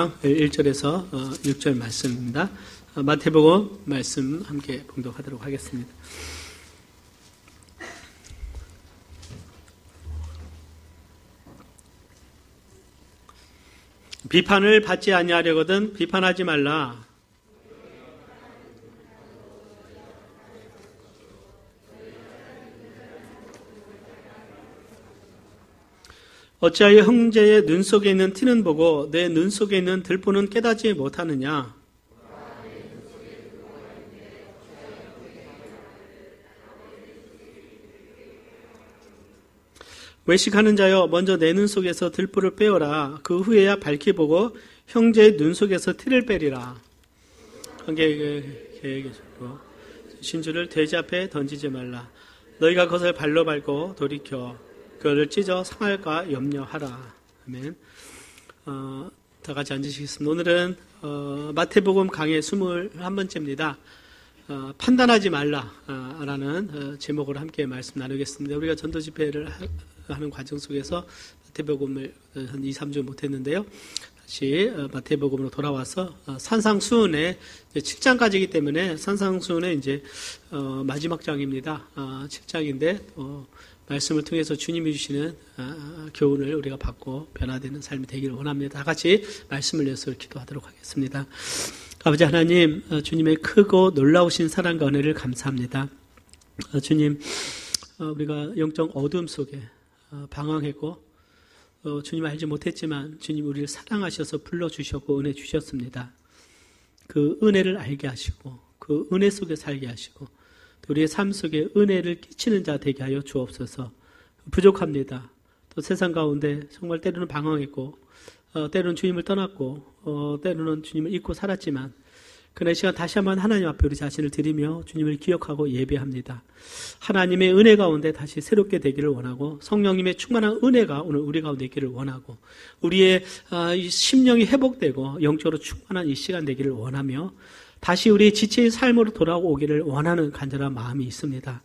5장 1절에서 6절 말씀입니다. 마태복음 말씀 함께 봉독하도록 하겠습니다. 비판을 받지 아니하려거든 비판하지 말라. 어찌하여 형제의 눈 속에 있는 티는 보고 내 눈 속에 있는 들보는 깨닫지 못하느냐? 외식하는 자여 먼저 내 눈 속에서 들보를 빼어라. 그 후에야 밝히 보고 형제의 눈 속에서 티를 빼리라. 계획이 좋고 신주를 돼지 앞에 던지지 말라. 너희가 그것을 발로 밟고 돌이켜 그를 찢어 상할까 염려하라. 아멘. 다 같이 앉으시겠습니다. 오늘은 마태복음 강의 21번째입니다. 판단하지 말라라는 제목으로 함께 말씀 나누겠습니다. 우리가 전도 집회를 하는 과정 속에서 마태복음을 한 2, 3주 못했는데요. 다시 마태복음으로 돌아와서 산상수훈의 7장까지이기 때문에 산상수훈의 이제 마지막 장입니다. 7장인데 말씀을 통해서 주님이 주시는 교훈을 우리가 받고 변화되는 삶이 되기를 원합니다. 다 같이 말씀을 위해서 기도하도록 하겠습니다. 아버지 하나님, 주님의 크고 놀라우신 사랑과 은혜를 감사합니다. 주님, 우리가 영적 어둠 속에 방황했고 주님 알지 못했지만 주님 우리를 사랑하셔서 불러주셨고 은혜 주셨습니다. 그 은혜를 알게 하시고 그 은혜 속에 살게 하시고 우리의 삶 속에 은혜를 끼치는 자 되게 하여 주옵소서. 부족합니다. 또 세상 가운데 정말 때로는 방황했고 때로는 주님을 떠났고 때로는 주님을 잊고 살았지만 그날 시간 다시 한번 하나님 앞에 우리 자신을 드리며 주님을 기억하고 예배합니다. 하나님의 은혜 가운데 다시 새롭게 되기를 원하고 성령님의 충만한 은혜가 오늘 우리 가운데 있기를 원하고 우리의 심령이 회복되고 영적으로 충만한 이 시간 되기를 원하며 다시 우리의 지체의 삶으로 돌아오기를 원하는 간절한 마음이 있습니다.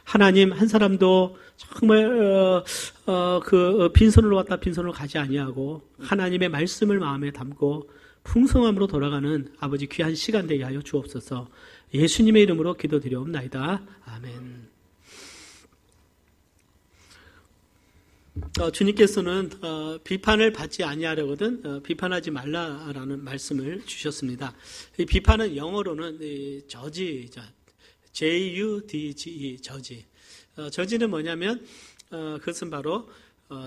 하나님 한 사람도 정말 그 빈손으로 왔다 빈손으로 가지 아니하고 하나님의 말씀을 마음에 담고 풍성함으로 돌아가는 아버지 귀한 시간 되게 하여 주옵소서. 예수님의 이름으로 기도드리옵나이다. 아멘. 주님께서는 비판을 받지 아니하려거든 비판하지 말라라는 말씀을 주셨습니다. 이 비판은 영어로는 저지죠. J-U-D-G-E 저지. 저지는 뭐냐면 그것은 바로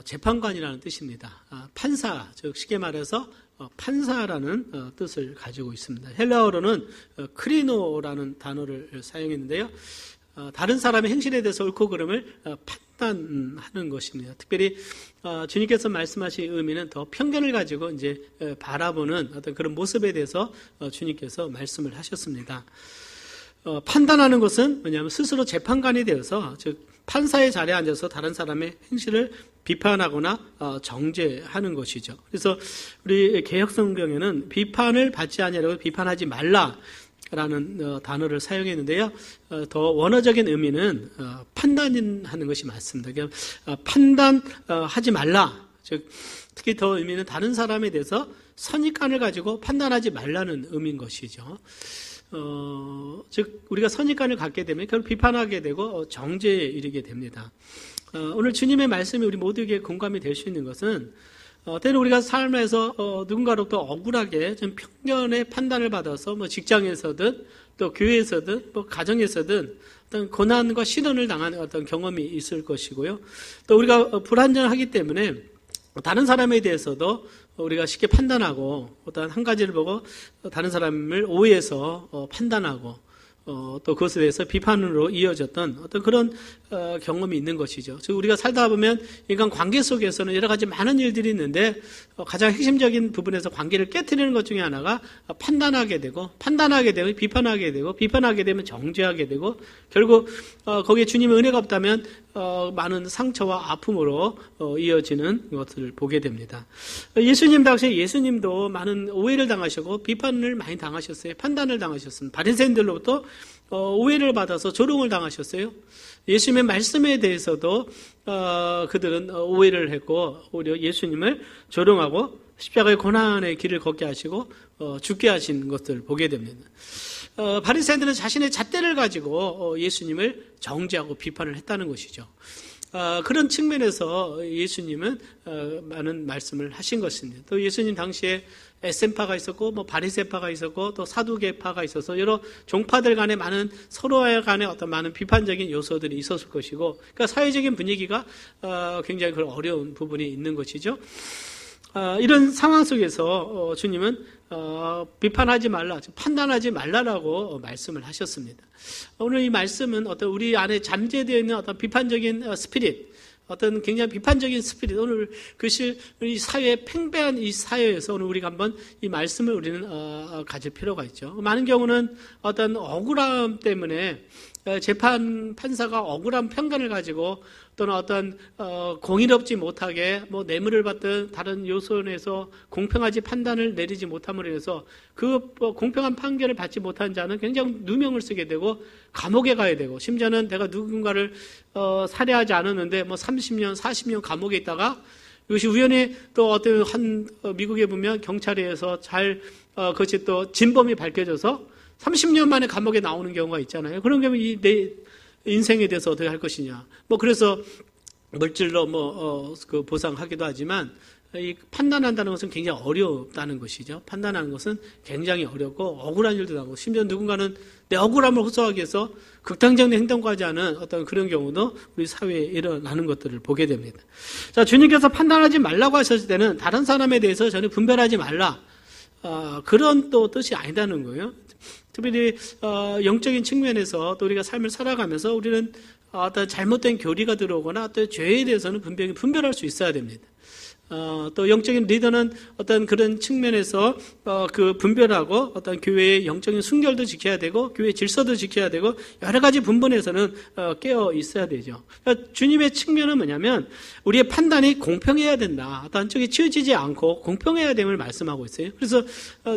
재판관이라는 뜻입니다. 판사, 즉 쉽게 말해서 판사라는 뜻을 가지고 있습니다. 헬라어로는 크리노라는 단어를 사용했는데요. 다른 사람의 행실에 대해서 옳고 그름을 판단하는 것입니다. 특별히 주님께서 말씀하신 의미는 더 편견을 가지고 이제 바라보는 어떤 그런 모습에 대해서 주님께서 말씀을 하셨습니다. 판단하는 것은 뭐냐면 스스로 재판관이 되어서 즉 판사의 자리에 앉아서 다른 사람의 행실을 비판하거나 정죄하는 것이죠. 그래서 우리 개역성경에는 비판을 받지 아니하려고 비판하지 말라라는 단어를 사용했는데요. 더 원어적인 의미는 판단하는 것이 맞습니다. 그러니까 판단하지 말라. 즉 특히 더 의미는 다른 사람에 대해서 선입관을 가지고 판단하지 말라는 의미인 것이죠. 즉 우리가 선입관을 갖게 되면 결국 비판하게 되고 정죄에 이르게 됩니다. 오늘 주님의 말씀이 우리 모두에게 공감이 될 수 있는 것은 때로 우리가 삶에서 누군가로부터 억울하게 좀 편견의 판단을 받아서 뭐 직장에서든 또 교회에서든 뭐 가정에서든 어떤 고난과 시련을 당하는 어떤 경험이 있을 것이고요. 또 우리가 불완전하기 때문에 다른 사람에 대해서도 우리가 쉽게 판단하고 어떤 한 가지를 보고 다른 사람을 오해해서 판단하고 또 그것에 대해서 비판으로 이어졌던 어떤 그런 경험이 있는 것이죠. 즉 우리가 살다 보면 인간 관계 속에서는 여러 가지 많은 일들이 있는데 가장 핵심적인 부분에서 관계를 깨트리는 것 중에 하나가 판단하게 되고 비판하게 되면 정죄하게 되고 결국 거기에 주님의 은혜가 없다면 많은 상처와 아픔으로 이어지는 것을 보게 됩니다. 예수님 당시에 예수님도 많은 오해를 당하셨고 비판을 많이 당하셨어요. 판단을 당하셨습니다. 바리새인들로부터 오해를 받아서 조롱을 당하셨어요. 예수님의 말씀에 대해서도 그들은 오해를 했고 오히려 예수님을 조롱하고 십자가의 고난의 길을 걷게 하시고 죽게 하신 것을 보게 됩니다. 바리새인들은 자신의 잣대를 가지고 예수님을 정죄하고 비판을 했다는 것이죠. 그런 측면에서 예수님은 많은 말씀을 하신 것입니다. 또 예수님 당시에 에센파가 있었고, 바리새파가 있었고, 또 사두개파가 있어서 여러 종파들 간에 많은 서로 간에 어떤 많은 비판적인 요소들이 있었을 것이고, 그러니까 사회적인 분위기가 굉장히 그런 어려운 부분이 있는 것이죠. 이런 상황 속에서 주님은 비판하지 말라, 판단하지 말라라고 말씀을 하셨습니다. 오늘 이 말씀은 어떤 우리 안에 잠재되어 있는 어떤 비판적인 스피릿, 어떤 굉장히 비판적인 스피릿, 오늘 이 사회의 팽배한 이 사회에서 오늘 우리가 한번 이 말씀을 우리는 가질 필요가 있죠. 많은 경우는 어떤 억울함 때문에 판사가 억울한 편견을 가지고 또는 어떤 공의롭지 못하게 뇌물을 받든 다른 요소에서 공평하지 판단을 내리지 못함으로 인해서 그 공평한 판결을 받지 못한 자는 굉장히 누명을 쓰게 되고 감옥에 가야 되고, 심지어는 내가 누군가를 살해하지 않았는데 30년, 40년 감옥에 있다가 이것이 우연히 또 어떤 미국에 보면 경찰에 의해서 그것이 또 진범이 밝혀져서 30년 만에 감옥에 나오는 경우가 있잖아요. 그런 경우 내 인생에 대해서 어떻게 할 것이냐. 그래서 물질로 그 보상하기도 하지만 이 판단한다는 것은 굉장히 어렵다는 것이죠. 판단하는 것은 굉장히 어렵고 억울한 일도 나고, 심지어 누군가는 내 억울함을 호소하기 위해서 극단적인 행동까지 하는 어떤 그런 경우도 우리 사회에 일어나는 것들을 보게 됩니다. 자, 주님께서 판단하지 말라고 하셨을 때는 다른 사람에 대해서 전혀 분별하지 말라. 그런 또 뜻이 아니다는 거예요. 특별히 영적인 측면에서 또 우리가 삶을 살아가면서 우리는 어떤 잘못된 교리가 들어오거나 어떤 죄에 대해서는 분별할 수 있어야 됩니다. 또 영적인 리더는 어떤 그런 측면에서 그 분별하고 어떤 교회의 영적인 순결도 지켜야 되고 교회 질서도 지켜야 되고 여러 가지 분본에서는 깨어 있어야 되죠. 그러니까 주님의 측면은 뭐냐면 우리의 판단이 공평해야 된다. 어떤 한쪽에 치우치지 않고 공평해야 됨을 말씀하고 있어요. 그래서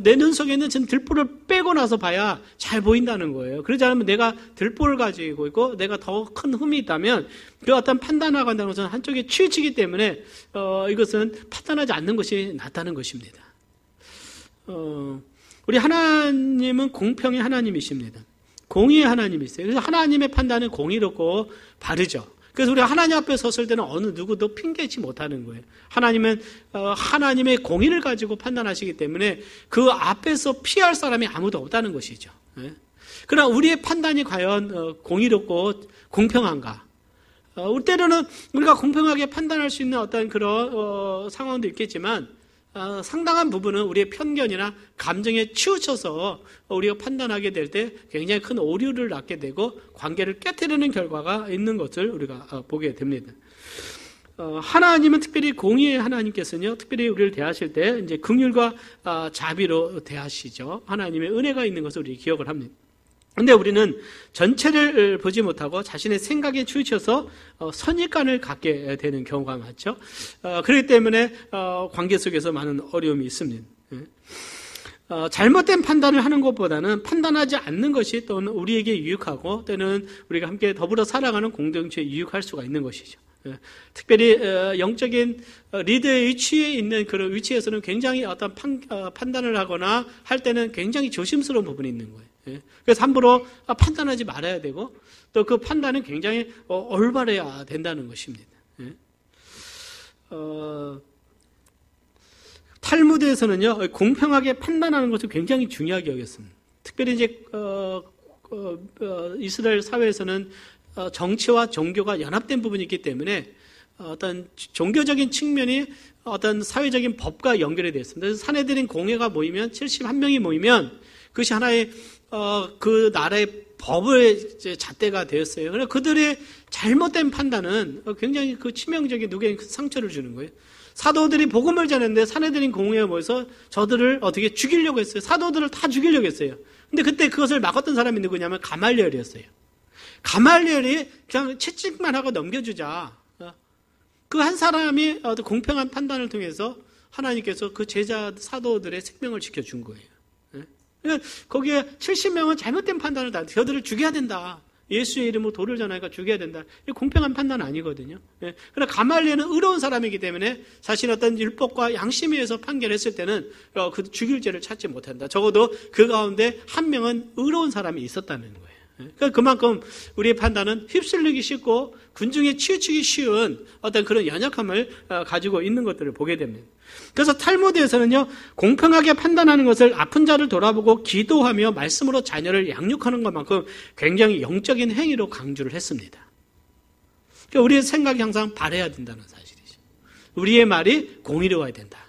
내 눈 속에 있는 전 들보를 빼고 나서 봐야 잘 보인다는 거예요. 그러지 않으면 내가 들보를 가지고 있고 내가 더 큰 흠이 있다면 그 어떤 판단하고 한다는 것은 한쪽에 치우치기 때문에 이것은 판단하지 않는 것이 낫다는 것입니다. 우리 하나님은 공평의 하나님이십니다. 공의의 하나님이세요. 그래서 하나님의 판단은 공의롭고 바르죠. 그래서 우리가 하나님 앞에 섰을 때는 어느 누구도 핑계치 못하는 거예요. 하나님은 하나님의 공의를 가지고 판단하시기 때문에 그 앞에서 피할 사람이 아무도 없다는 것이죠. 그러나 우리의 판단이 과연 공의롭고 공평한가? 때로는 우리가 공평하게 판단할 수 있는 어떤 그런 상황도 있겠지만 상당한 부분은 우리의 편견이나 감정에 치우쳐서 우리가 판단하게 될 때 굉장히 큰 오류를 낳게 되고 관계를 깨트리는 결과가 있는 것을 우리가 보게 됩니다. 하나님은 특별히 공의의 하나님께서는요, 특별히 우리를 대하실 때 이제 긍휼과 자비로 대하시죠. 하나님의 은혜가 있는 것을 우리 기억을 합니다. 근데 우리는 전체를 보지 못하고 자신의 생각에 치우쳐서 선입관을 갖게 되는 경우가 많죠. 그렇기 때문에 관계 속에서 많은 어려움이 있습니다. 잘못된 판단을 하는 것보다는 판단하지 않는 것이 또는 우리에게 유익하고 또는 우리가 함께 더불어 살아가는 공동체에 유익할 수가 있는 것이죠. 특별히 영적인 리더의 위치에 있는 그런 위치에서는 굉장히 어떤 판단을 하거나 할 때는 굉장히 조심스러운 부분이 있는 거예요. 그래서 함부로 판단하지 말아야 되고 또 그 판단은 굉장히 올바르야 된다는 것입니다. 탈무드에서는요, 공평하게 판단하는 것을 굉장히 중요하게 여겼습니다. 특별히 이제 이스라엘 사회에서는 정치와 종교가 연합된 부분이 있기 때문에 어떤 종교적인 측면이 어떤 사회적인 법과 연결이 되어 있습니다. 그래서 사내들인 공회가 모이면 71명이 모이면 그것이 하나의 그 나라의 법의 잣대가 되었어요. 그래서 그들의 잘못된 판단은 굉장히 그 치명적인 누구에게 큰 상처를 주는 거예요. 사도들이 복음을 전했는데 사내들인 공회에 모여서 저들을 어떻게 죽이려고 했어요. 사도들을 다 죽이려고 했어요. 근데 그때 그것을 막았던 사람이 누구냐면 가말리엘이었어요. 가말리엘이 그냥 채찍만 하고 넘겨주자. 그 한 사람이 공평한 판단을 통해서 하나님께서 그 제자 사도들의 생명을 지켜준 거예요. 거기에 70명은 잘못된 판단을 다 저들을 죽여야 된다. 예수의 이름으로 돌을 전하니까 죽여야 된다. 이 공평한 판단 아니거든요. 예. 그러나 가말리엘은 의로운 사람이기 때문에 자신의 어떤 율법과 양심에 의해서 판결했을 때는 그 죽일 죄를 찾지 못한다. 적어도 그 가운데 한 명은 의로운 사람이 있었다는 거예요. 그러니까 그만큼 우리의 판단은 휩쓸리기 쉽고 군중에 치우치기 쉬운 어떤 그런 연약함을 가지고 있는 것들을 보게 됩니다. 그래서 탈무드에서는요, 공평하게 판단하는 것을 아픈 자를 돌아보고 기도하며 말씀으로 자녀를 양육하는 것만큼 굉장히 영적인 행위로 강조를 했습니다. 그러니까 우리의 생각이 항상 바래야 된다는 사실이죠. 우리의 말이 공의로워야 된다.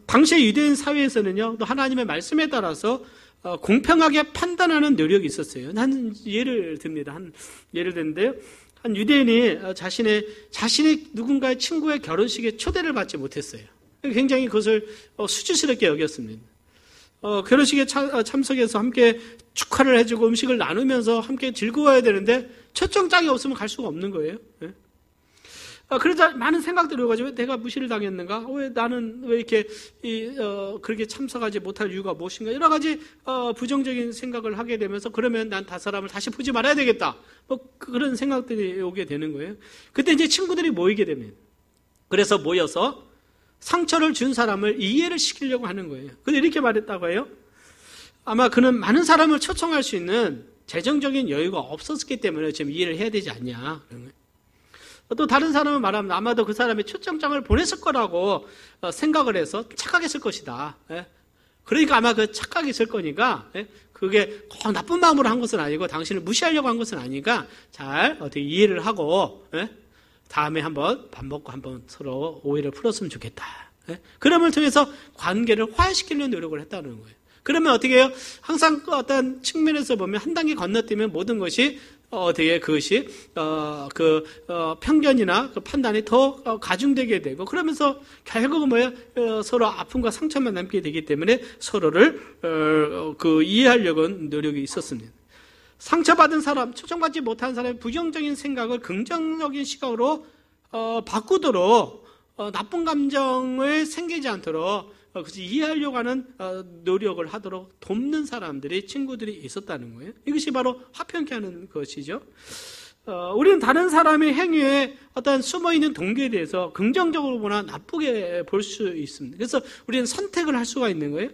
당시의 유대인 사회에서는요, 또 하나님의 말씀에 따라서 공평하게 판단하는 노력이 있었어요. 한 예를 듭니다. 예를 드는데요. 한 유대인이 자신의 누군가의 친구의 결혼식에 초대를 받지 못했어요. 굉장히 그것을 수치스럽게 여겼습니다. 결혼식에 참석해서 함께 축하를 해주고 음식을 나누면서 함께 즐거워야 되는데 초청장이 없으면 갈 수가 없는 거예요. 그러자 많은 생각들이 오가지고 왜 내가 무시를 당했는가? 왜 나는 왜 이렇게 그렇게 참석하지 못할 이유가 무엇인가? 여러 가지 부정적인 생각을 하게 되면서 그러면 난 다른 사람을 다시 보지 말아야 되겠다. 뭐 그런 생각들이 오게 되는 거예요. 그때 이제 친구들이 모이게 됩니다. 그래서 모여서 상처를 준 사람을 이해를 시키려고 하는 거예요. 근데 이렇게 말했다고 해요. 아마 그는 많은 사람을 초청할 수 있는 재정적인 여유가 없었기 때문에 지금 이해를 해야 되지 않냐. 그런 거예요. 또 다른 사람은 말하면 아마도 그 사람이 초청장을 보냈을 거라고 생각을 해서 착각했을 것이다. 그러니까 아마 그 착각했을 거니까 그게 꼭 나쁜 마음으로 한 것은 아니고 당신을 무시하려고 한 것은 아니니까 잘 어떻게 이해를 하고 다음에 한번 밥 먹고 한번 서로 오해를 풀었으면 좋겠다. 그럼을 통해서 관계를 화해시키려는 노력을 했다는 거예요. 그러면 어떻게 해요? 항상 어떤 측면에서 보면 한 단계 건너뛰면 모든 것이 어떻게 그것이 편견이나 그 판단이 더 가중되게 되고 그러면서 결국은 뭐예요? 서로 아픔과 상처만 남게 되기 때문에 서로를 이해하려고 노력이 있었습니다. 상처받은 사람, 초청받지 못한 사람의 부정적인 생각을 긍정적인 시각으로 바꾸도록 나쁜 감정을 생기지 않도록 이해하려고 하는 노력을 하도록 돕는 사람들이, 친구들이 있었다는 거예요. 이것이 바로 화평케 하는 것이죠. 우리는 다른 사람의 행위에 어떤 숨어있는 동기에 대해서 긍정적으로 보나 나쁘게 볼 수 있습니다. 그래서 우리는 선택을 할 수가 있는 거예요.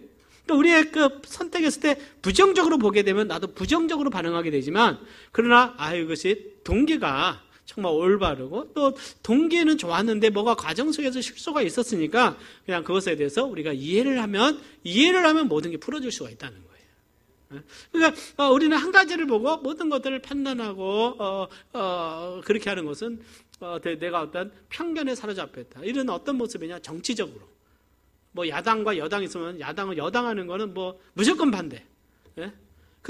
또 우리의 그 선택했을 때 부정적으로 보게 되면 나도 부정적으로 반응하게 되지만, 그러나 이것이 동기가 정말 올바르고 또 동기는 좋았는데 뭐가 과정 속에서 실수가 있었으니까 그냥 그것에 대해서 우리가 이해를 하면 모든 게 풀어질 수가 있다는 거예요. 그러니까 우리는 한 가지를 보고 모든 것들을 판단하고 그렇게 하는 것은 내가 어떤 편견에 사로잡혔다. 이런 어떤 모습이냐? 정치적으로 뭐 야당과 여당이 있으면 야당은 여당하는 거는 뭐 무조건 반대.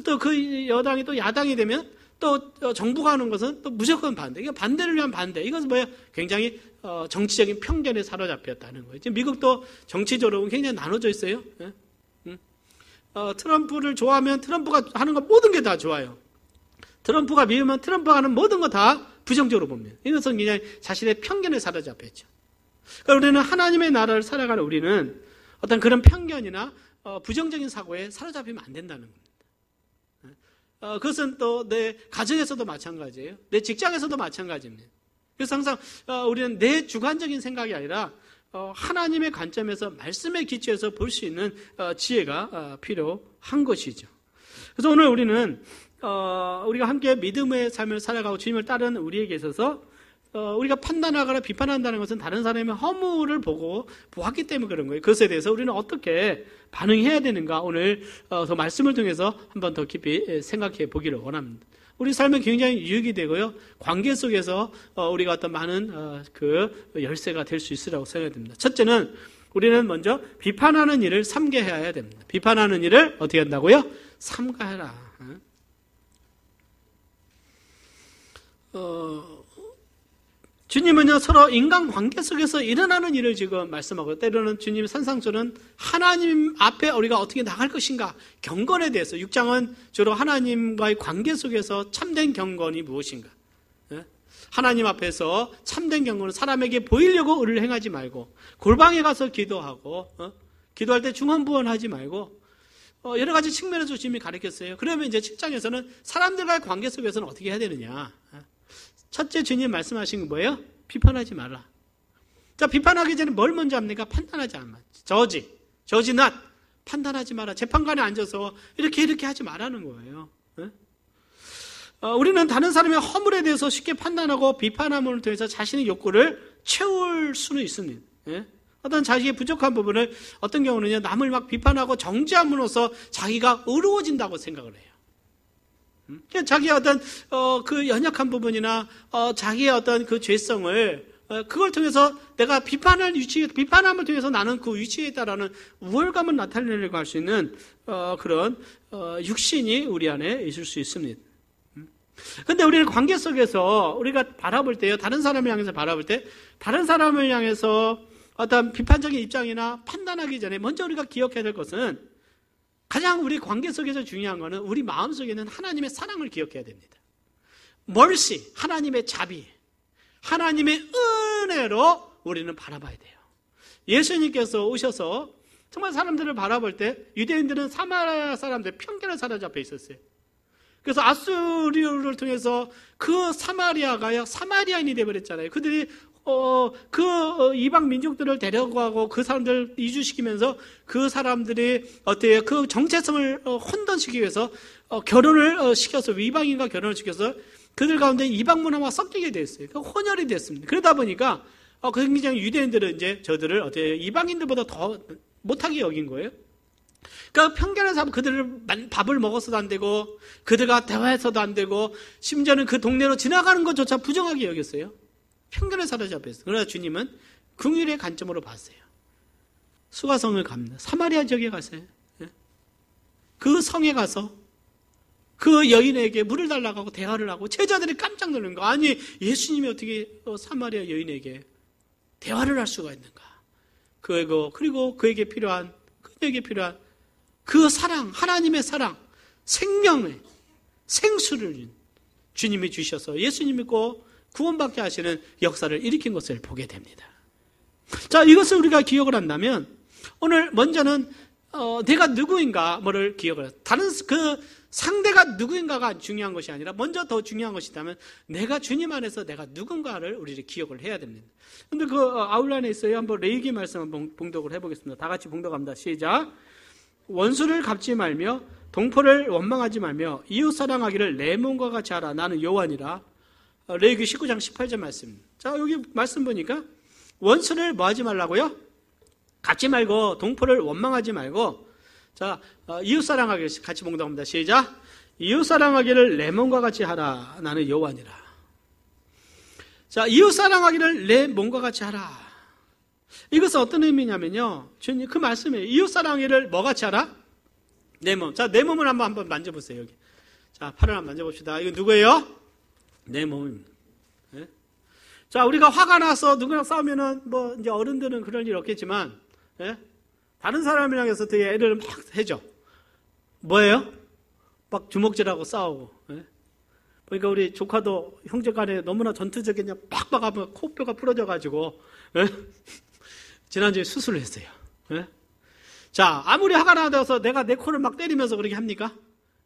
또 그 여당이 또 야당이 되면 또 정부가 하는 것은 또 무조건 반대. 이게 반대를 위한 반대. 이것은 뭐예요? 굉장히 정치적인 편견에 사로잡혔다는 거예요. 지금 미국도 정치적으로 굉장히 나눠져 있어요. 트럼프를 좋아하면 트럼프가 하는 것 모든 게 다 좋아요. 트럼프가 미우면 트럼프가 하는 모든 거 다 부정적으로 봅니다. 이것은 그냥 자신의 편견에 사로잡혔죠. 그러니까 우리는 하나님의 나라를 살아가는 우리는 어떤 그런 편견이나 부정적인 사고에 사로잡히면 안 된다는 겁니다. 그것은 또 내 가정에서도 마찬가지예요. 내 직장에서도 마찬가지입니다. 그래서 항상 우리는 내 주관적인 생각이 아니라 하나님의 관점에서 말씀에 기초해서 볼 수 있는 지혜가 필요한 것이죠. 그래서 오늘 우리는 우리가 함께 믿음의 삶을 살아가고 주님을 따르는 우리에게 있어서 우리가 판단하거나 비판한다는 것은 다른 사람의 허물을 보았기 때문에 그런 거예요. 그것에 대해서 우리는 어떻게 반응해야 되는가 오늘 더 말씀을 통해서 한번 더 깊이 생각해 보기를 원합니다. 우리 삶은 굉장히 유익이 되고요. 관계 속에서 우리가 어떤 많은 그 열쇠가 될 수 있으라고 생각됩니다. 첫째는 우리는 먼저 비판하는 일을 삼가해야 됩니다. 비판하는 일을 어떻게 한다고요? 삼가해라. 주님은요, 서로 인간관계 속에서 일어나는 일을 지금 말씀하고, 때로는 주님 산상수는 하나님 앞에 우리가 어떻게 나갈 것인가, 경건에 대해서, 6장은 주로 하나님과의 관계 속에서 참된 경건이 무엇인가. 하나님 앞에서 참된 경건은 사람에게 보이려고 의를 행하지 말고, 골방에 가서 기도하고, 기도할 때 중언부언하지 말고, 여러 가지 측면에서 주님이 가르쳤어요. 그러면 이제 7장에서는 사람들과의 관계 속에서는 어떻게 해야 되느냐. 첫째 주님 말씀하신 건 뭐예요? 비판하지 말라. 자, 비판하기 전에 뭘 먼저 합니까? 판단하지 않아. 저지 not. 판단하지 마라. 재판관에 앉아서 이렇게 하지 말라는 거예요. 우리는 다른 사람의 허물에 대해서 쉽게 판단하고 비판함을 통해서 자신의 욕구를 채울 수는 있습니다. 어떤 자기의 부족한 부분을 어떤 경우는요, 남을 막 비판하고 정죄함으로써 자기가 의로워진다고 생각을 해요. 자기의 어떤 그 연약한 부분이나 자기의 어떤 그 죄성을 그걸 통해서 내가 비판함을 통해서 나는 그 위치에 있다라는 우월감을 나타내려고 할 수 있는 그런 육신이 우리 안에 있을 수 있습니다. 근데 우리는 관계 속에서 우리가 바라볼 때요, 다른 사람을 향해서 바라볼 때, 다른 사람을 향해서 어떤 비판적인 입장이나 판단하기 전에 먼저 우리가 기억해야 될 것은, 가장 우리 관계 속에서 중요한 것은 우리 마음 속에 있는 하나님의 사랑을 기억해야 됩니다. mercy, 하나님의 자비, 하나님의 은혜로 우리는 바라봐야 돼요. 예수님께서 오셔서 정말 사람들을 바라볼 때 유대인들은 사마리아 사람들 편견에 사로잡혀 있었어요. 그래서 아수리를 통해서 그 사마리아가요, 사마리아인이 되어버렸잖아요. 그들이 그 이방 민족들을 데려가고 그 사람들 이주시키면서 그 사람들이 어때요? 그 정체성을 혼돈시키기 위해서 결혼을 시켜서, 이방인과 결혼을 시켜서 그들 가운데 이방 문화와 섞이게 됐어요. 혼혈이 됐습니다. 그러다 보니까 굉장히 유대인들은 이제 저들을 어때요? 이방인들보다 더 못하게 여긴 거예요. 그러니까 편견에서 그들을 밥을 먹어서도 안 되고, 그들과 대화해서도 안 되고, 심지어는 그 동네로 지나가는 것조차 부정하게 여겼어요. 편견에 사로잡혔어요. 그러나 주님은 긍휼의 관점으로 봤어요. 수가성을 갑니다. 사마리아 지역에 갔어요. 그 성에 가서 그 여인에게 물을 달라고 하고 대화를 하고, 제자들이 깜짝 놀란 거. 아니, 예수님이 어떻게 사마리아 여인에게 대화를 할 수가 있는가. 그리고 그에게 필요한, 그에게 필요한 그 사랑, 하나님의 사랑, 생명의 생수를 주님이 주셔서 예수님 믿고 구원받게 하시는 역사를 일으킨 것을 보게 됩니다. 자, 이것을 우리가 기억을 한다면, 오늘 먼저는 내가 누구인가 뭐를 기억을 해요. 다른 그 상대가 누구인가가 중요한 것이 아니라 먼저 더 중요한 것이 있다면, 내가 주님 안에서 내가 누군가를 우리를 기억을 해야 됩니다. 근데 그 아울란에 있어요. 한번 레위기 말씀 한번 봉독을 해보겠습니다. 다 같이 봉독합니다. 시작. 원수를 갚지 말며 동포를 원망하지 말며 이웃 사랑하기를 내 몸과 같이 하라. 나는 여호와니라. 레위기 19장 18절 말씀. 자, 여기 말씀 보니까 원수를 뭐 하지 말라고요? 갚지 말고 동포를 원망하지 말고, 자, 이웃 사랑하기를 같이 봉독합니다. 시작. 이웃 사랑하기를 내 몸과 같이 하라. 나는 여호와니라. 자, 이웃 사랑하기를 내 몸과 같이 하라. 이것은 어떤 의미냐면요, 주님 그 말씀이에요. 이웃 사랑하기를 뭐 같이 하라? 내 몸. 자, 내 몸을 한번 만져보세요. 여기. 자, 팔을 한번 만져봅시다. 이거 누구예요? 내 몸입니다. 네? 자, 우리가 화가 나서 누구랑 싸우면은 뭐 이제 어른들은 그럴 일 없겠지만, 네? 다른 사람을 향해서 되게 애를 막 해줘. 뭐예요? 막 주먹질하고 싸우고. 네? 그러니까 우리 조카도 형제간에 너무나 전투적이냐 빡빡 하면 코뼈가 부러져가지고, 네? 지난주에 수술을 했어요. 네? 자, 아무리 화가 나서 내가 내 코를 막 때리면서 그렇게 합니까?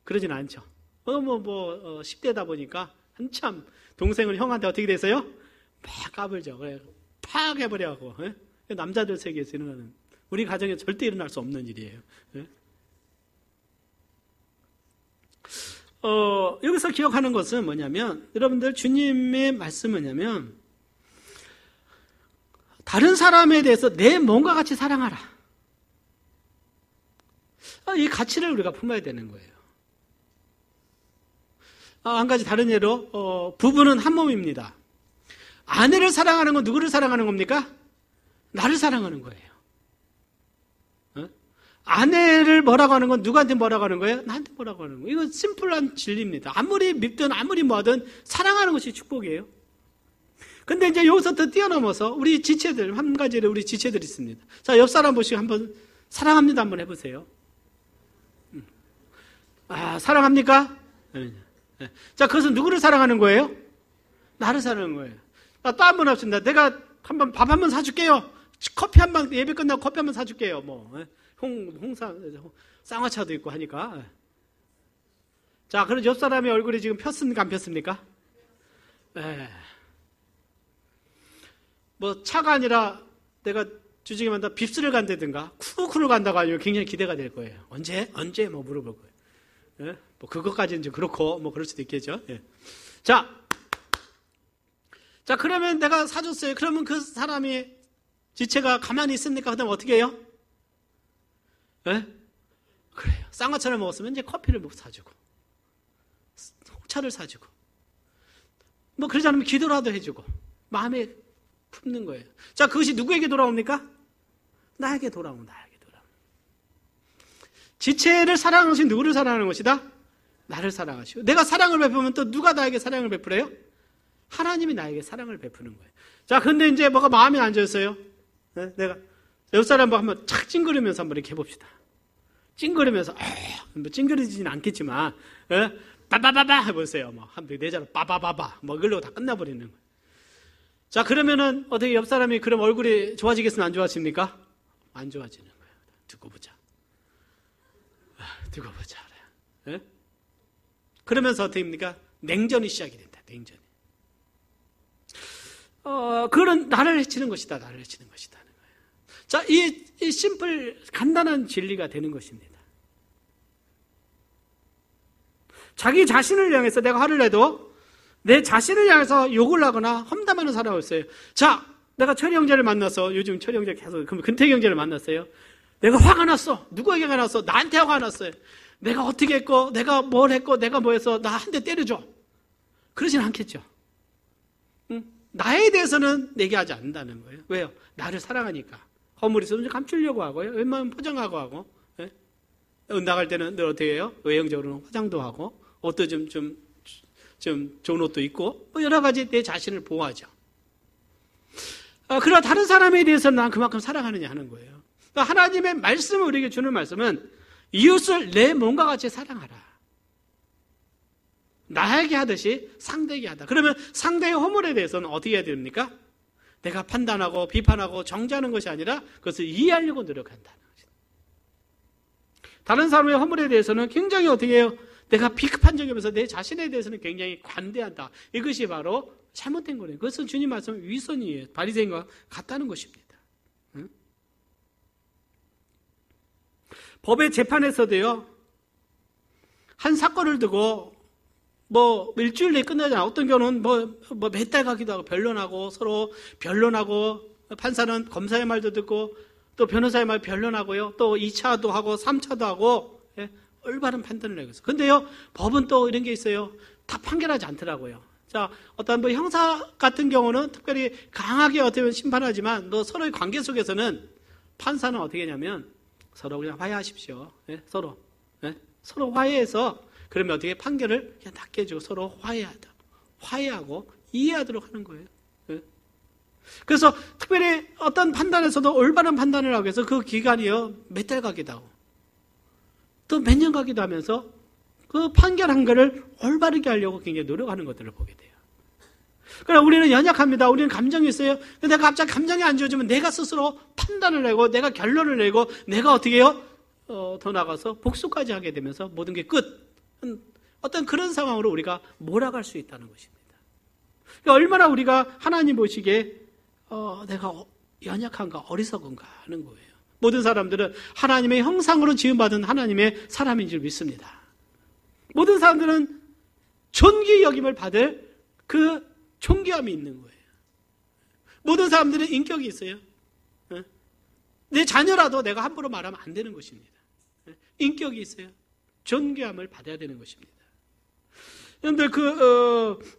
그러진 않죠. 10대다 보니까 한참 동생을 형한테 어떻게 돼서요? 막 까불죠. 팍 해버려갖고. 네? 남자들 세계에서 일어나는, 우리 가정에 절대 일어날 수 없는 일이에요. 네? 여기서 기억하는 것은 뭐냐면, 여러분들 주님의 말씀은 뭐냐면, 다른 사람에 대해서 내 몸과 같이 사랑하라. 이 가치를 우리가 품어야 되는 거예요. 한 가지 다른 예로, 부부는 한 몸입니다. 아내를 사랑하는 건 누구를 사랑하는 겁니까? 나를 사랑하는 거예요. 아내를 뭐라고 하는 건 누구한테 뭐라고 하는 거예요? 나한테 뭐라고 하는 거예요. 이건 심플한 진리입니다. 아무리 밉든 아무리 뭐하든 사랑하는 것이 축복이에요. 근데 이제 여기서 더 뛰어넘어서 우리 지체들, 한 가지를 우리 지체들이 있습니다. 자, 옆 사람 보시고 한번 사랑합니다 한번 해보세요. 사랑합니까? 네. 자, 그것은 누구를 사랑하는 거예요? 나를 사랑하는 거예요. 또 한 번 합시다. 내가 밥 한 번 사줄게요. 커피 한 방, 예배 끝나고 커피 한 방 사줄게요. 뭐, 쌍화차도 있고 하니까. 자, 그럼 옆 사람의 얼굴이 지금 폈습니까? 안 폈습니까? 네. 뭐, 차가 아니라 내가 주중에 만나 빕스를 간다든가, 쿠쿠를 간다고 하면 굉장히 기대가 될 거예요. 언제? 뭐 물어볼 거예요. 예? 뭐, 그것까지는 좀 그렇고, 뭐, 그럴 수도 있겠죠. 예. 자, 그러면 내가 사줬어요. 그러면 그 사람이 지체가 가만히 있습니까? 그다음 어떻게 해요? 예? 그래요. 쌍화차를 먹었으면 이제 커피를 사주고, 차를 사주고, 뭐 그러지 않으면 기도라도 해주고, 마음에 품는 거예요. 자, 그것이 누구에게 돌아옵니까? 나에게 돌아옵니다. 나에게 돌아옵니다. 지체를 사랑하는 것이 누구를 사랑하는 것이다? 나를 사랑하시고, 내가 사랑을 베푸면 또 누가 나에게 사랑을 베풀어요? 하나님이 나에게 사랑을 베푸는 거예요. 자, 근데 이제 뭐가 마음에 안 졌어요? 네? 내가 옆 사람 한번 착 찡그리면서 한번 이렇게 해봅시다. 찡그리면서, 뭐 찡그리지는 않겠지만, 예? 빠바바바 해보세요. 뭐, 한 네 자로 빠바바바. 뭐, 이걸로 다 끝나버리는 거예요. 자, 그러면은, 어떻게 옆 사람이 그럼 얼굴이 좋아지겠으면 안 좋아집니까? 안 좋아지는 거예요. 두고 보자. 두고 보자. 예? 그러면서 어떻게 됩니까? 냉전이 시작이 된다. 냉전이. 그건 나를 해치는 것이다. 나를 해치는 것이다. 하는 거예요. 자, 이 심플, 간단한 진리가 되는 것입니다. 자기 자신을 향해서 내가 화를 내도 내 자신을 향해서 욕을 하거나 험담하는 사람이 있어요. 자, 내가 철이 형제를 만나서 요즘 철이 형제 계속 근태 형제를 만났어요. 내가 화가 났어. 누구에게 화가 났어? 나한테 화가 났어요. 내가 어떻게 했고, 내가 뭘 했고, 내가 뭐 해서 나 한 대 때려줘. 그러진 않겠죠. 응? 나에 대해서는 얘기하지 않는다는 거예요. 왜요? 나를 사랑하니까. 허물이 있으면 감추려고 하고요. 웬만하면 포장하고 하고. 예? 나갈 때는 늘 어떻게 해요? 외형적으로는 화장도 하고, 옷도 좀 좋은 옷도 입고, 뭐 여러 가지 내 자신을 보호하죠. 그러나 다른 사람에 대해서는 난 그만큼 사랑하느냐 하는 거예요. 그러니까 하나님의 말씀을 우리에게 주는 말씀은 이웃을 내 몸과 같이 사랑하라. 나에게 하듯이 상대에게 하다. 그러면 상대의 허물에 대해서는 어떻게 해야 됩니까? 내가 판단하고 비판하고 정죄하는 것이 아니라 그것을 이해하려고 노력한다는 것이다. 다른 사람의 허물에 대해서는 굉장히 어떻게 해요? 내가 비겁한 적이 없어서 내 자신에 대해서는 굉장히 관대한다. 이것이 바로 잘못된 거예요. 그것은 주님 말씀 위선이에요. 바리새인과 같다는 것입니다. 응? 법의 재판에서도요, 한 사건을 두고 뭐 일주일 내에 끝나지 않아. 어떤 경우는 뭐 몇 달 가기도 하고 변론하고 서로 변론하고, 판사는 검사의 말도 듣고 또 변호사의 말 변론하고요. 또 2차도 하고 3차도 하고, 예, 올바른 판단을 내고 있어요. 근데요, 법은 또 이런 게 있어요. 다 판결하지 않더라고요. 자, 어떤 뭐 형사 같은 경우는 특별히 강하게 어떻게 보면 심판하지만 또 서로의 관계 속에서는 판사는 어떻게 하냐면 서로 그냥 화해하십시오. 예? 서로 화해해서 그러면 어떻게 판결을 그냥 낫게 해주고 서로 화해하고 이해하도록 하는 거예요. 예? 그래서 특별히 어떤 판단에서도 올바른 판단을 하기 위해서 그 기간이요, 몇 달 가기도 하고 또 몇 년 가기도 하면서 그 판결한 거를 올바르게 하려고 굉장히 노력하는 것들을 보게 돼요. 그러나 우리는 연약합니다. 우리는 감정이 있어요. 근데 갑자기 감정이 안 좋아지면 내가 스스로 판단을 내고 내가 결론을 내고 내가 어떻게 해요? 더 나가서 복수까지 하게 되면서 모든 게 끝. 어떤 그런 상황으로 우리가 몰아갈 수 있다는 것입니다. 그러니까 얼마나 우리가 하나님 보시기에 내가 연약한가 어리석은가 하는 거예요. 모든 사람들은 하나님의 형상으로 지음받은 하나님의 사람인 줄 믿습니다. 모든 사람들은 존귀 여김을 받을 그 존귀함이 있는 거예요. 모든 사람들은 인격이 있어요. 내 자녀라도 내가 함부로 말하면 안 되는 것입니다. 인격이 있어요. 존귀함을 받아야 되는 것입니다. 여러분들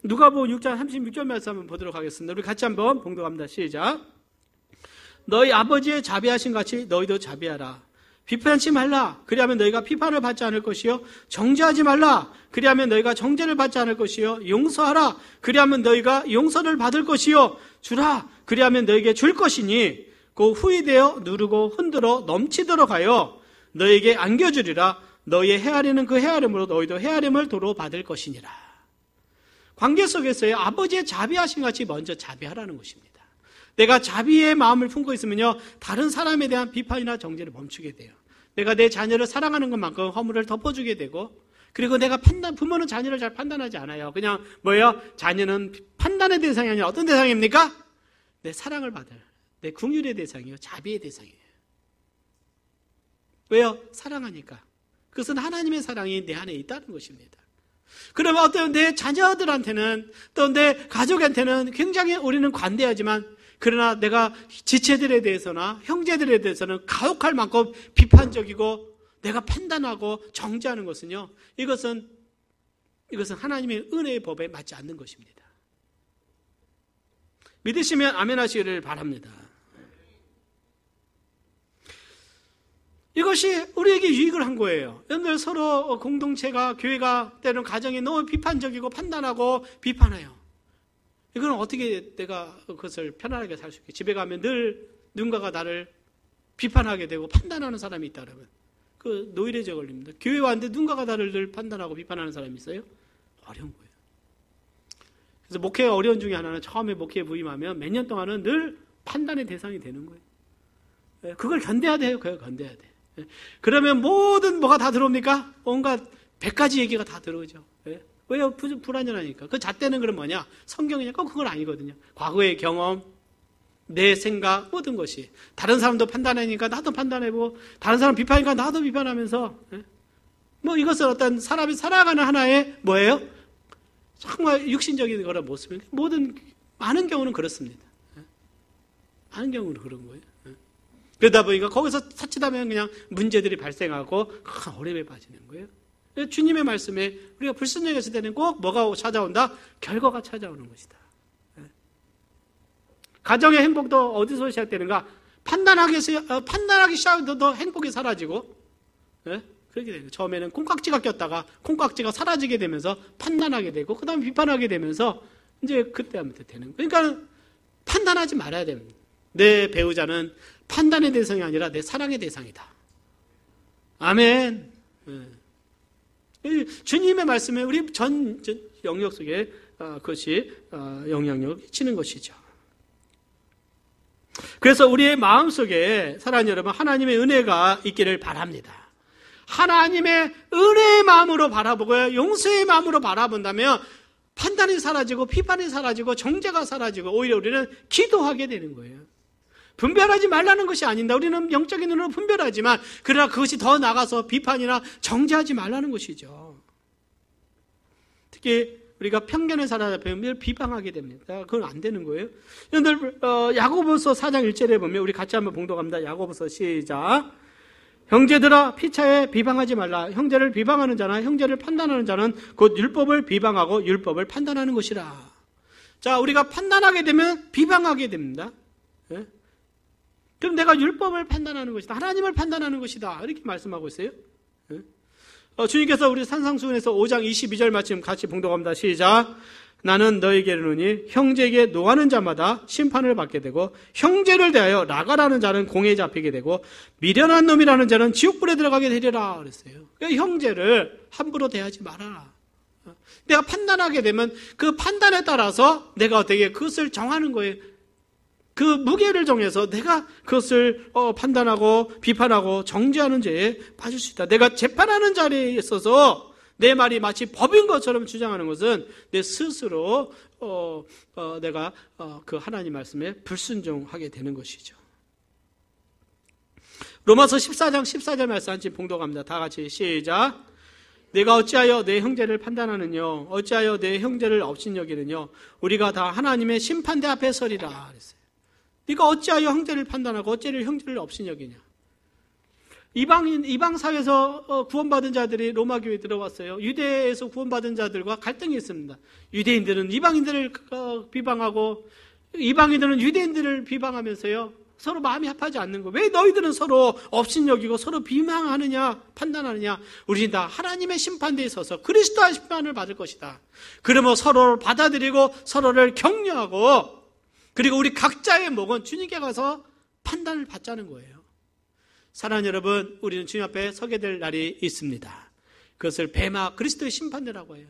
누가복음 6장 36절 말씀 한번 보도록 하겠습니다. 우리 같이 한번 봉독합니다. 시작. 너희 아버지의 자비하신 같이 너희도 자비하라. 비판하지 말라. 그리하면 너희가 비판을 받지 않을 것이요. 정죄하지 말라. 그리하면 너희가 정죄를 받지 않을 것이요. 용서하라. 그리하면 너희가 용서를 받을 것이요. 주라. 그리하면 너희에게 줄 것이니 그 후이 되어 누르고 흔들어 넘치도록 하여 너희에게 안겨주리라. 너희의 헤아리는 그 헤아림으로 너희도 헤아림을 도로 받을 것이니라. 관계 속에서의 아버지의 자비하신 같이 먼저 자비하라는 것입니다. 내가 자비의 마음을 품고 있으면요, 다른 사람에 대한 비판이나 정죄를 멈추게 돼요. 내가 내 자녀를 사랑하는 것만큼 허물을 덮어주게 되고, 그리고 내가 부모는 자녀를 잘 판단하지 않아요. 그냥 자녀는 판단의 대상이 아니라 어떤 대상입니까? 내 사랑을 받을, 내 긍휼의 대상이요, 자비의 대상이에요. 왜요? 사랑하니까. 그것은 하나님의 사랑이 내 안에 있다는 것입니다. 그러면 내 자녀들한테는, 또 내 가족한테는 굉장히 우리는 관대하지만, 그러나 내가 지체들에 대해서나 형제들에 대해서는 가혹할 만큼 비판적이고 내가 판단하고 정죄하는 것은요, 이것은 하나님의 은혜의 법에 맞지 않는 것입니다. 믿으시면 아멘 하시기를 바랍니다. 이것이 우리에게 유익을 한 거예요. 여러분들 서로 공동체가, 교회가 때로는 가정이 너무 비판적이고 판단하고 비판해요. 이건 어떻게 내가 그것을 편안하게 살 수 있게? 집에 가면 늘 누군가가 나를 비판하게 되고 판단하는 사람이 있다 그러면 그 노이로제 걸립니다. 교회 왔는데 누군가가 나를 늘 판단하고 비판하는 사람이 있어요? 어려운 거예요. 그래서 목회가 어려운 중에 하나는 처음에 목회에 부임하면 몇 년 동안은 늘 판단의 대상이 되는 거예요. 그걸 견뎌야 돼요. 그걸 견뎌야 돼. 그러면 모든 뭐가 다 들어옵니까? 온갖 100가지 얘기가 다 들어오죠. 왜요? 불안전하니까. 그 잣대는 그럼 뭐냐? 성경이냐? 꼭 그건 아니거든요. 과거의 경험, 내 생각, 모든 것이. 다른 사람도 판단하니까 나도 판단해보고, 다른 사람 비판하니까 나도 비판하면서, 이것은 어떤 사람이 살아가는 하나의 뭐예요? 정말 육신적인 거라 못 쓰면, 많은 경우는 그렇습니다. 많은 경우는 그런 거예요. 그러다 보니까 거기서 자칫하면 그냥 문제들이 발생하고 큰 어려움에 빠지는 거예요. 주님의 말씀에 우리가 불순종했을 때는 꼭 뭐가 찾아온다? 결과가 찾아오는 것이다. 가정의 행복도 어디서 시작되는가? 판단하기 시작해도 더 행복이 사라지고, 그렇게 되는. 처음에는 콩깍지가 꼈다가 콩깍지가 사라지게 되면서 판단하게 되고, 그 다음에 비판하게 되면서 이제 그때부터 되는. 그러니까 판단하지 말아야 됩니다. 내 배우자는 판단의 대상이 아니라 내 사랑의 대상이다. 아멘. 주님의 말씀에 우리 전 영역 속에 그것이 영향력을 미치는 것이죠. 그래서 우리의 마음속에 사랑하는 여러분, 하나님의 은혜가 있기를 바랍니다. 하나님의 은혜의 마음으로 바라보고요, 용서의 마음으로 바라본다면 판단이 사라지고 비판이 사라지고 정죄가 사라지고 오히려 우리는 기도하게 되는 거예요. 분별하지 말라는 것이 아닌데, 우리는 영적인 눈으로 분별하지만 그러나 그것이 더 나가서 비판이나 정죄하지 말라는 것이죠. 특히 우리가 편견에 사로잡히면 비방하게 됩니다. 그건 안 되는 거예요. 여러분들 야고보서 4장 1절에 보면 우리 같이 한번 봉독합니다. 야고보서 시작. 형제들아, 피차에 비방하지 말라. 형제를 비방하는 자나 형제를 판단하는 자는 곧 율법을 비방하고 율법을 판단하는 것이라. 자, 우리가 판단하게 되면 비방하게 됩니다. 그럼 내가 율법을 판단하는 것이다, 하나님을 판단하는 것이다, 이렇게 말씀하고 있어요. 주님께서 우리 산상수훈에서 5장 22절 말씀 같이 봉독합니다. 시작. 나는 너에게 이르노니 형제에게 노하는 자마다 심판을 받게 되고 형제를 대하여 나가라는 자는 공에 잡히게 되고 미련한 놈이라는 자는 지옥불에 들어가게 되리라 그랬어요. 그러니까 형제를 함부로 대하지 말아라. 내가 판단하게 되면 그 판단에 따라서 내가 어떻게 그것을 정하는 거예요. 그 무게를 정해서 내가 그것을 판단하고 비판하고 정죄하는 죄에 빠질 수 있다. 내가 재판하는 자리에 있어서 내 말이 마치 법인 것처럼 주장하는 것은 내 스스로 내가 그 하나님 말씀에 불순종하게 되는 것이죠. 로마서 14장 14절 말씀 한번 봉독합니다. 다 같이 시작. 내가 어찌하여 내 형제를 판단하느뇨? 어찌하여 내 형제를 업신여기느뇨? 우리가 다 하나님의 심판대 앞에 서리라 그랬어요. 네가 어찌하여 형제를 판단하고 어찌하여 형제를 업신여기냐? 이방 사회에서 구원받은 자들이 로마 교회에 들어왔어요. 유대에서 구원받은 자들과 갈등이 있습니다. 유대인들은 이방인들을 비방하고 이방인들은 유대인들을 비방하면서요, 서로 마음이 합하지 않는 거예요. 왜 너희들은 서로 업신여기고 서로 비방하느냐, 판단하느냐? 우리는 다 하나님의 심판대에 서서 그리스도의 심판을 받을 것이다. 그러면 서로를 받아들이고 서로를 격려하고, 그리고 우리 각자의 목은 주님께 가서 판단을 받자는 거예요. 사랑하는 여러분, 우리는 주님 앞에 서게 될 날이 있습니다. 그것을 뱀아 그리스도의 심판대라고 해요.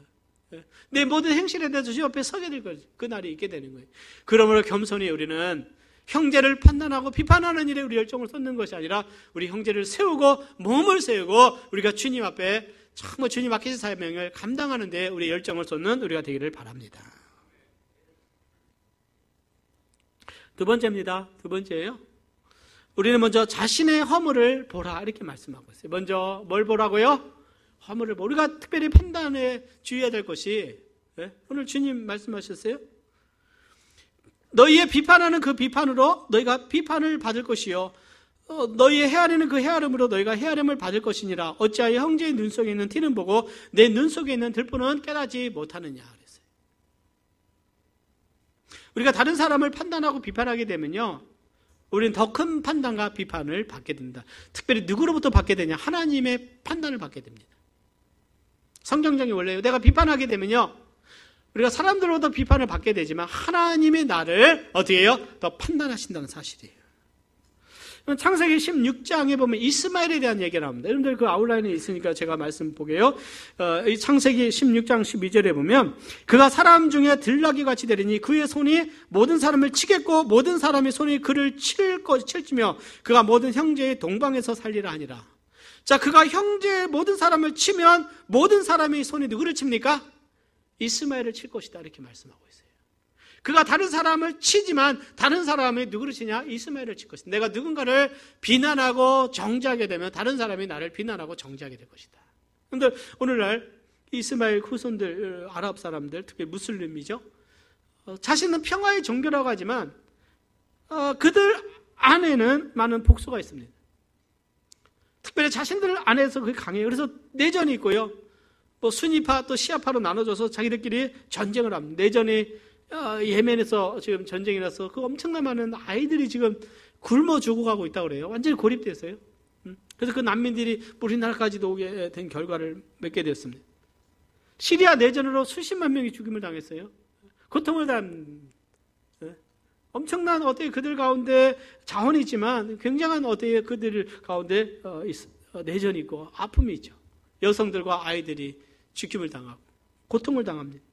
내 모든 행실에 대해서 주님 앞에 서게 될 그 날이 있게 되는 거예요. 그러므로 겸손히 우리는 형제를 판단하고 비판하는 일에 우리 열정을 쏟는 것이 아니라 우리 형제를 세우고 몸을 세우고 우리가 주님 앞에 정말 주님 맡기신 사명을 감당하는 데 우리 열정을 쏟는 우리가 되기를 바랍니다. 두 번째입니다. 두 번째예요. 우리는 먼저 자신의 허물을 보라 이렇게 말씀하고 있어요. 먼저 뭘 보라고요? 허물을 보라. 우리가 특별히 판단에 주의해야 될 것이 오늘 주님 말씀하셨어요. 너희의 비판하는 그 비판으로 너희가 비판을 받을 것이요 너희의 헤아리는 그 헤아림으로 너희가 헤아림을 받을 것이니라. 어찌하여 형제의 눈 속에 있는 티는 보고 내 눈 속에 있는 들보는 깨닫지 못하느냐 그랬어요. 우리가 다른 사람을 판단하고 비판하게 되면요 우리는 더 큰 판단과 비판을 받게 됩니다. 특별히 누구로부터 받게 되냐? 하나님의 판단을 받게 됩니다. 성경적인 원래요. 내가 비판하게 되면요 우리가 사람들로부터 비판을 받게 되지만 하나님의 나를 어떻게 해요? 더 판단하신다는 사실이에요. 창세기 16장에 보면 이스마엘에 대한 얘기가 나옵니다. 여러분들 그 아웃라인에 있으니까 제가 말씀 보게요. 이 창세기 16장 12절에 보면 그가 사람 중에 들나귀 같이 되리니 그의 손이 모든 사람을 치겠고 모든 사람의 손이 그를 칠지며 그가 모든 형제의 동방에서 살리라 하니라. 자, 그가 형제의 모든 사람을 치면 모든 사람의 손이 누구를 칩니까? 이스마엘을 칠 것이다 이렇게 말씀하고 있어요. 그가 다른 사람을 치지만 다른 사람이 누구를 치냐? 이스마엘을 칠 것이다. 내가 누군가를 비난하고 정죄하게 되면 다른 사람이 나를 비난하고 정죄하게 될 것이다. 그런데 오늘날 이스마엘 후손들, 아랍 사람들, 특히 무슬림이죠. 자신은 평화의 종교라고 하지만 그들 안에는 많은 복수가 있습니다. 특별히 자신들 안에서 그게 강해요. 그래서 내전이 있고요. 또 순위파 또 시아파로 나눠져서 자기들끼리 전쟁을 합니다. 내전이 예멘에서 지금 전쟁이 나서 그 엄청난 많은 아이들이 지금 굶어 죽어가고 있다고 그래요. 완전히 고립됐어요. 그래서 그 난민들이 우리나라까지도 오게 된 결과를 맺게 되었습니다. 시리아 내전으로 수십만 명이 죽임을 당했어요. 고통을 당한 엄청난 어떻게 그들 가운데 자원이 있지만 굉장한 어떻게 그들 가운데 내전이 있고 아픔이 있죠. 여성들과 아이들이 죽임을 당하고 고통을 당합니다.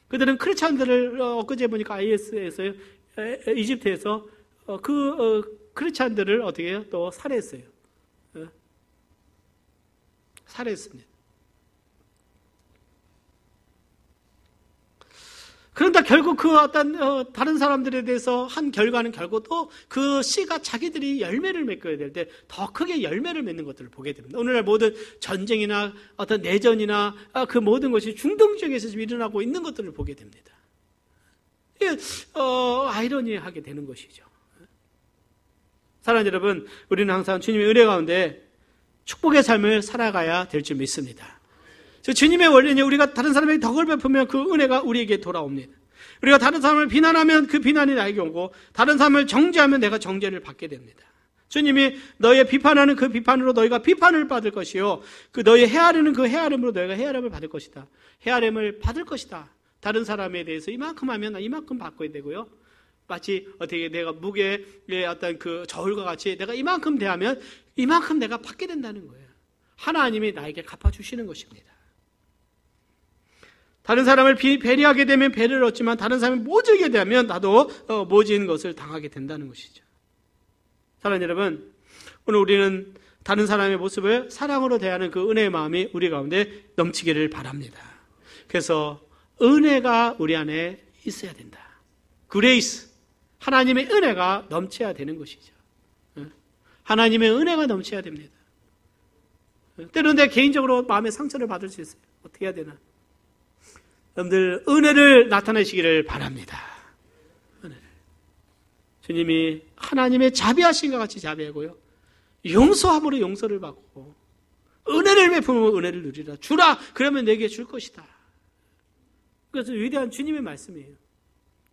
그들은 크리스찬들을 엊그제 보니까 IS에서요, 이집트에서 크리스찬들을 어떻게 해요? 또 살해했어요. 살해했습니다. 그런데 결국 그 어떤 다른 사람들에 대해서 한 결과는 결국 또 그 씨가 자기들이 열매를 맺어야 될 때 더 크게 열매를 맺는 것들을 보게 됩니다. 오늘날 모든 전쟁이나 어떤 내전이나 그 모든 것이 중동 지역에서 지금 일어나고 있는 것들을 보게 됩니다. 이게 아이러니하게 되는 것이죠. 사랑하는 여러분, 우리는 항상 주님의 은혜 가운데 축복의 삶을 살아가야 될 줄 믿습니다. 주님의 원리는 우리가 다른 사람에게 덕을 베푸면 그 은혜가 우리에게 돌아옵니다. 우리가 다른 사람을 비난하면 그 비난이 나에게 오고 다른 사람을 정죄하면 내가 정죄를 받게 됩니다. 주님이 너의 비판하는 그 비판으로 너희가 비판을 받을 것이요 그 너희 헤아리는 그 헤아림으로 너희가 헤아림을 받을 것이다. 헤아림을 받을 것이다. 다른 사람에 대해서 이만큼 하면 나 이만큼 받고야 되고요. 마치 어떻게 내가 무게의 어떤 그 저울과 같이 내가 이만큼 대하면 이만큼 내가 받게 된다는 거예요. 하나님이 나에게 갚아주시는 것입니다. 다른 사람을 배려하게 되면 배려를 얻지만 다른 사람이 모질게 되면 나도 모진 것을 당하게 된다는 것이죠. 사랑하는 여러분, 오늘 우리는 다른 사람의 모습을 사랑으로 대하는 그 은혜의 마음이 우리 가운데 넘치기를 바랍니다. 그래서 은혜가 우리 안에 있어야 된다. 그레이스, 하나님의 은혜가 넘쳐야 되는 것이죠. 하나님의 은혜가 넘쳐야 됩니다. 때로는 내 개인적으로 마음의 상처를 받을 수 있어요. 어떻게 해야 되나? 여러분들 은혜를 나타내시기를 바랍니다. 은혜를. 주님이 하나님의 자비하심과 같이 자비하고요. 용서함으로 용서를 받고 은혜를 베푸면 은혜를 누리라. 주라 그러면 내게 줄 것이다. 그래서 위대한 주님의 말씀이에요.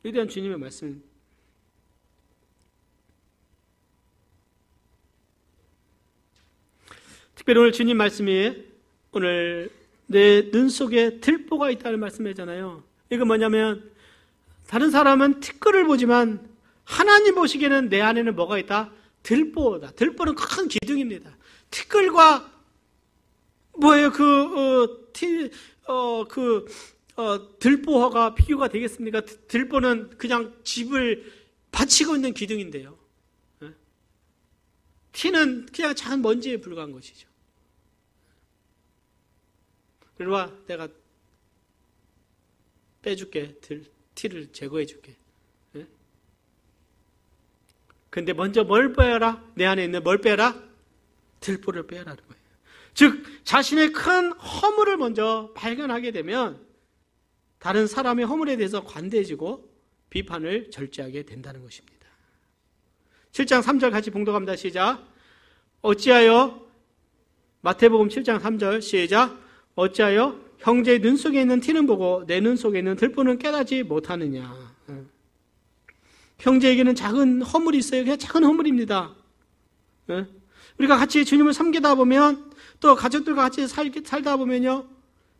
위대한 주님의 말씀. 특별히 오늘 주님 말씀이 오늘 내 눈 속에 들보가 있다는 말씀이잖아요. 이거 뭐냐면 다른 사람은 티끌을 보지만 하나님 보시기에는 내 안에는 뭐가 있다? 들보다. 들보는 큰 기둥입니다. 티끌과 뭐예요? 들보가 비교가 되겠습니까? 들보는 그냥 집을 받치고 있는 기둥인데요. 티는 그냥 작은 먼지에 불과한 것이죠. 이리 와, 내가 빼줄게. 티를 제거해줄게. 근데 먼저 뭘 빼라? 내 안에 있는 뭘 빼라? 들보를 빼라는 거예요. 즉 자신의 큰 허물을 먼저 발견하게 되면 다른 사람의 허물에 대해서 관대해지고 비판을 절제하게 된다는 것입니다. 7장 3절 같이 봉독합니다. 시작. 어찌하여 마태복음 7장 3절 시작. 어찌하여 형제의 눈 속에 있는 티는 보고 내 눈 속에 있는 들보는 깨닫지 못하느냐. 형제에게는 작은 허물이 있어요. 그냥 작은 허물입니다. 우리가 같이 주님을 섬기다 보면 또 가족들과 같이 살다 보면요,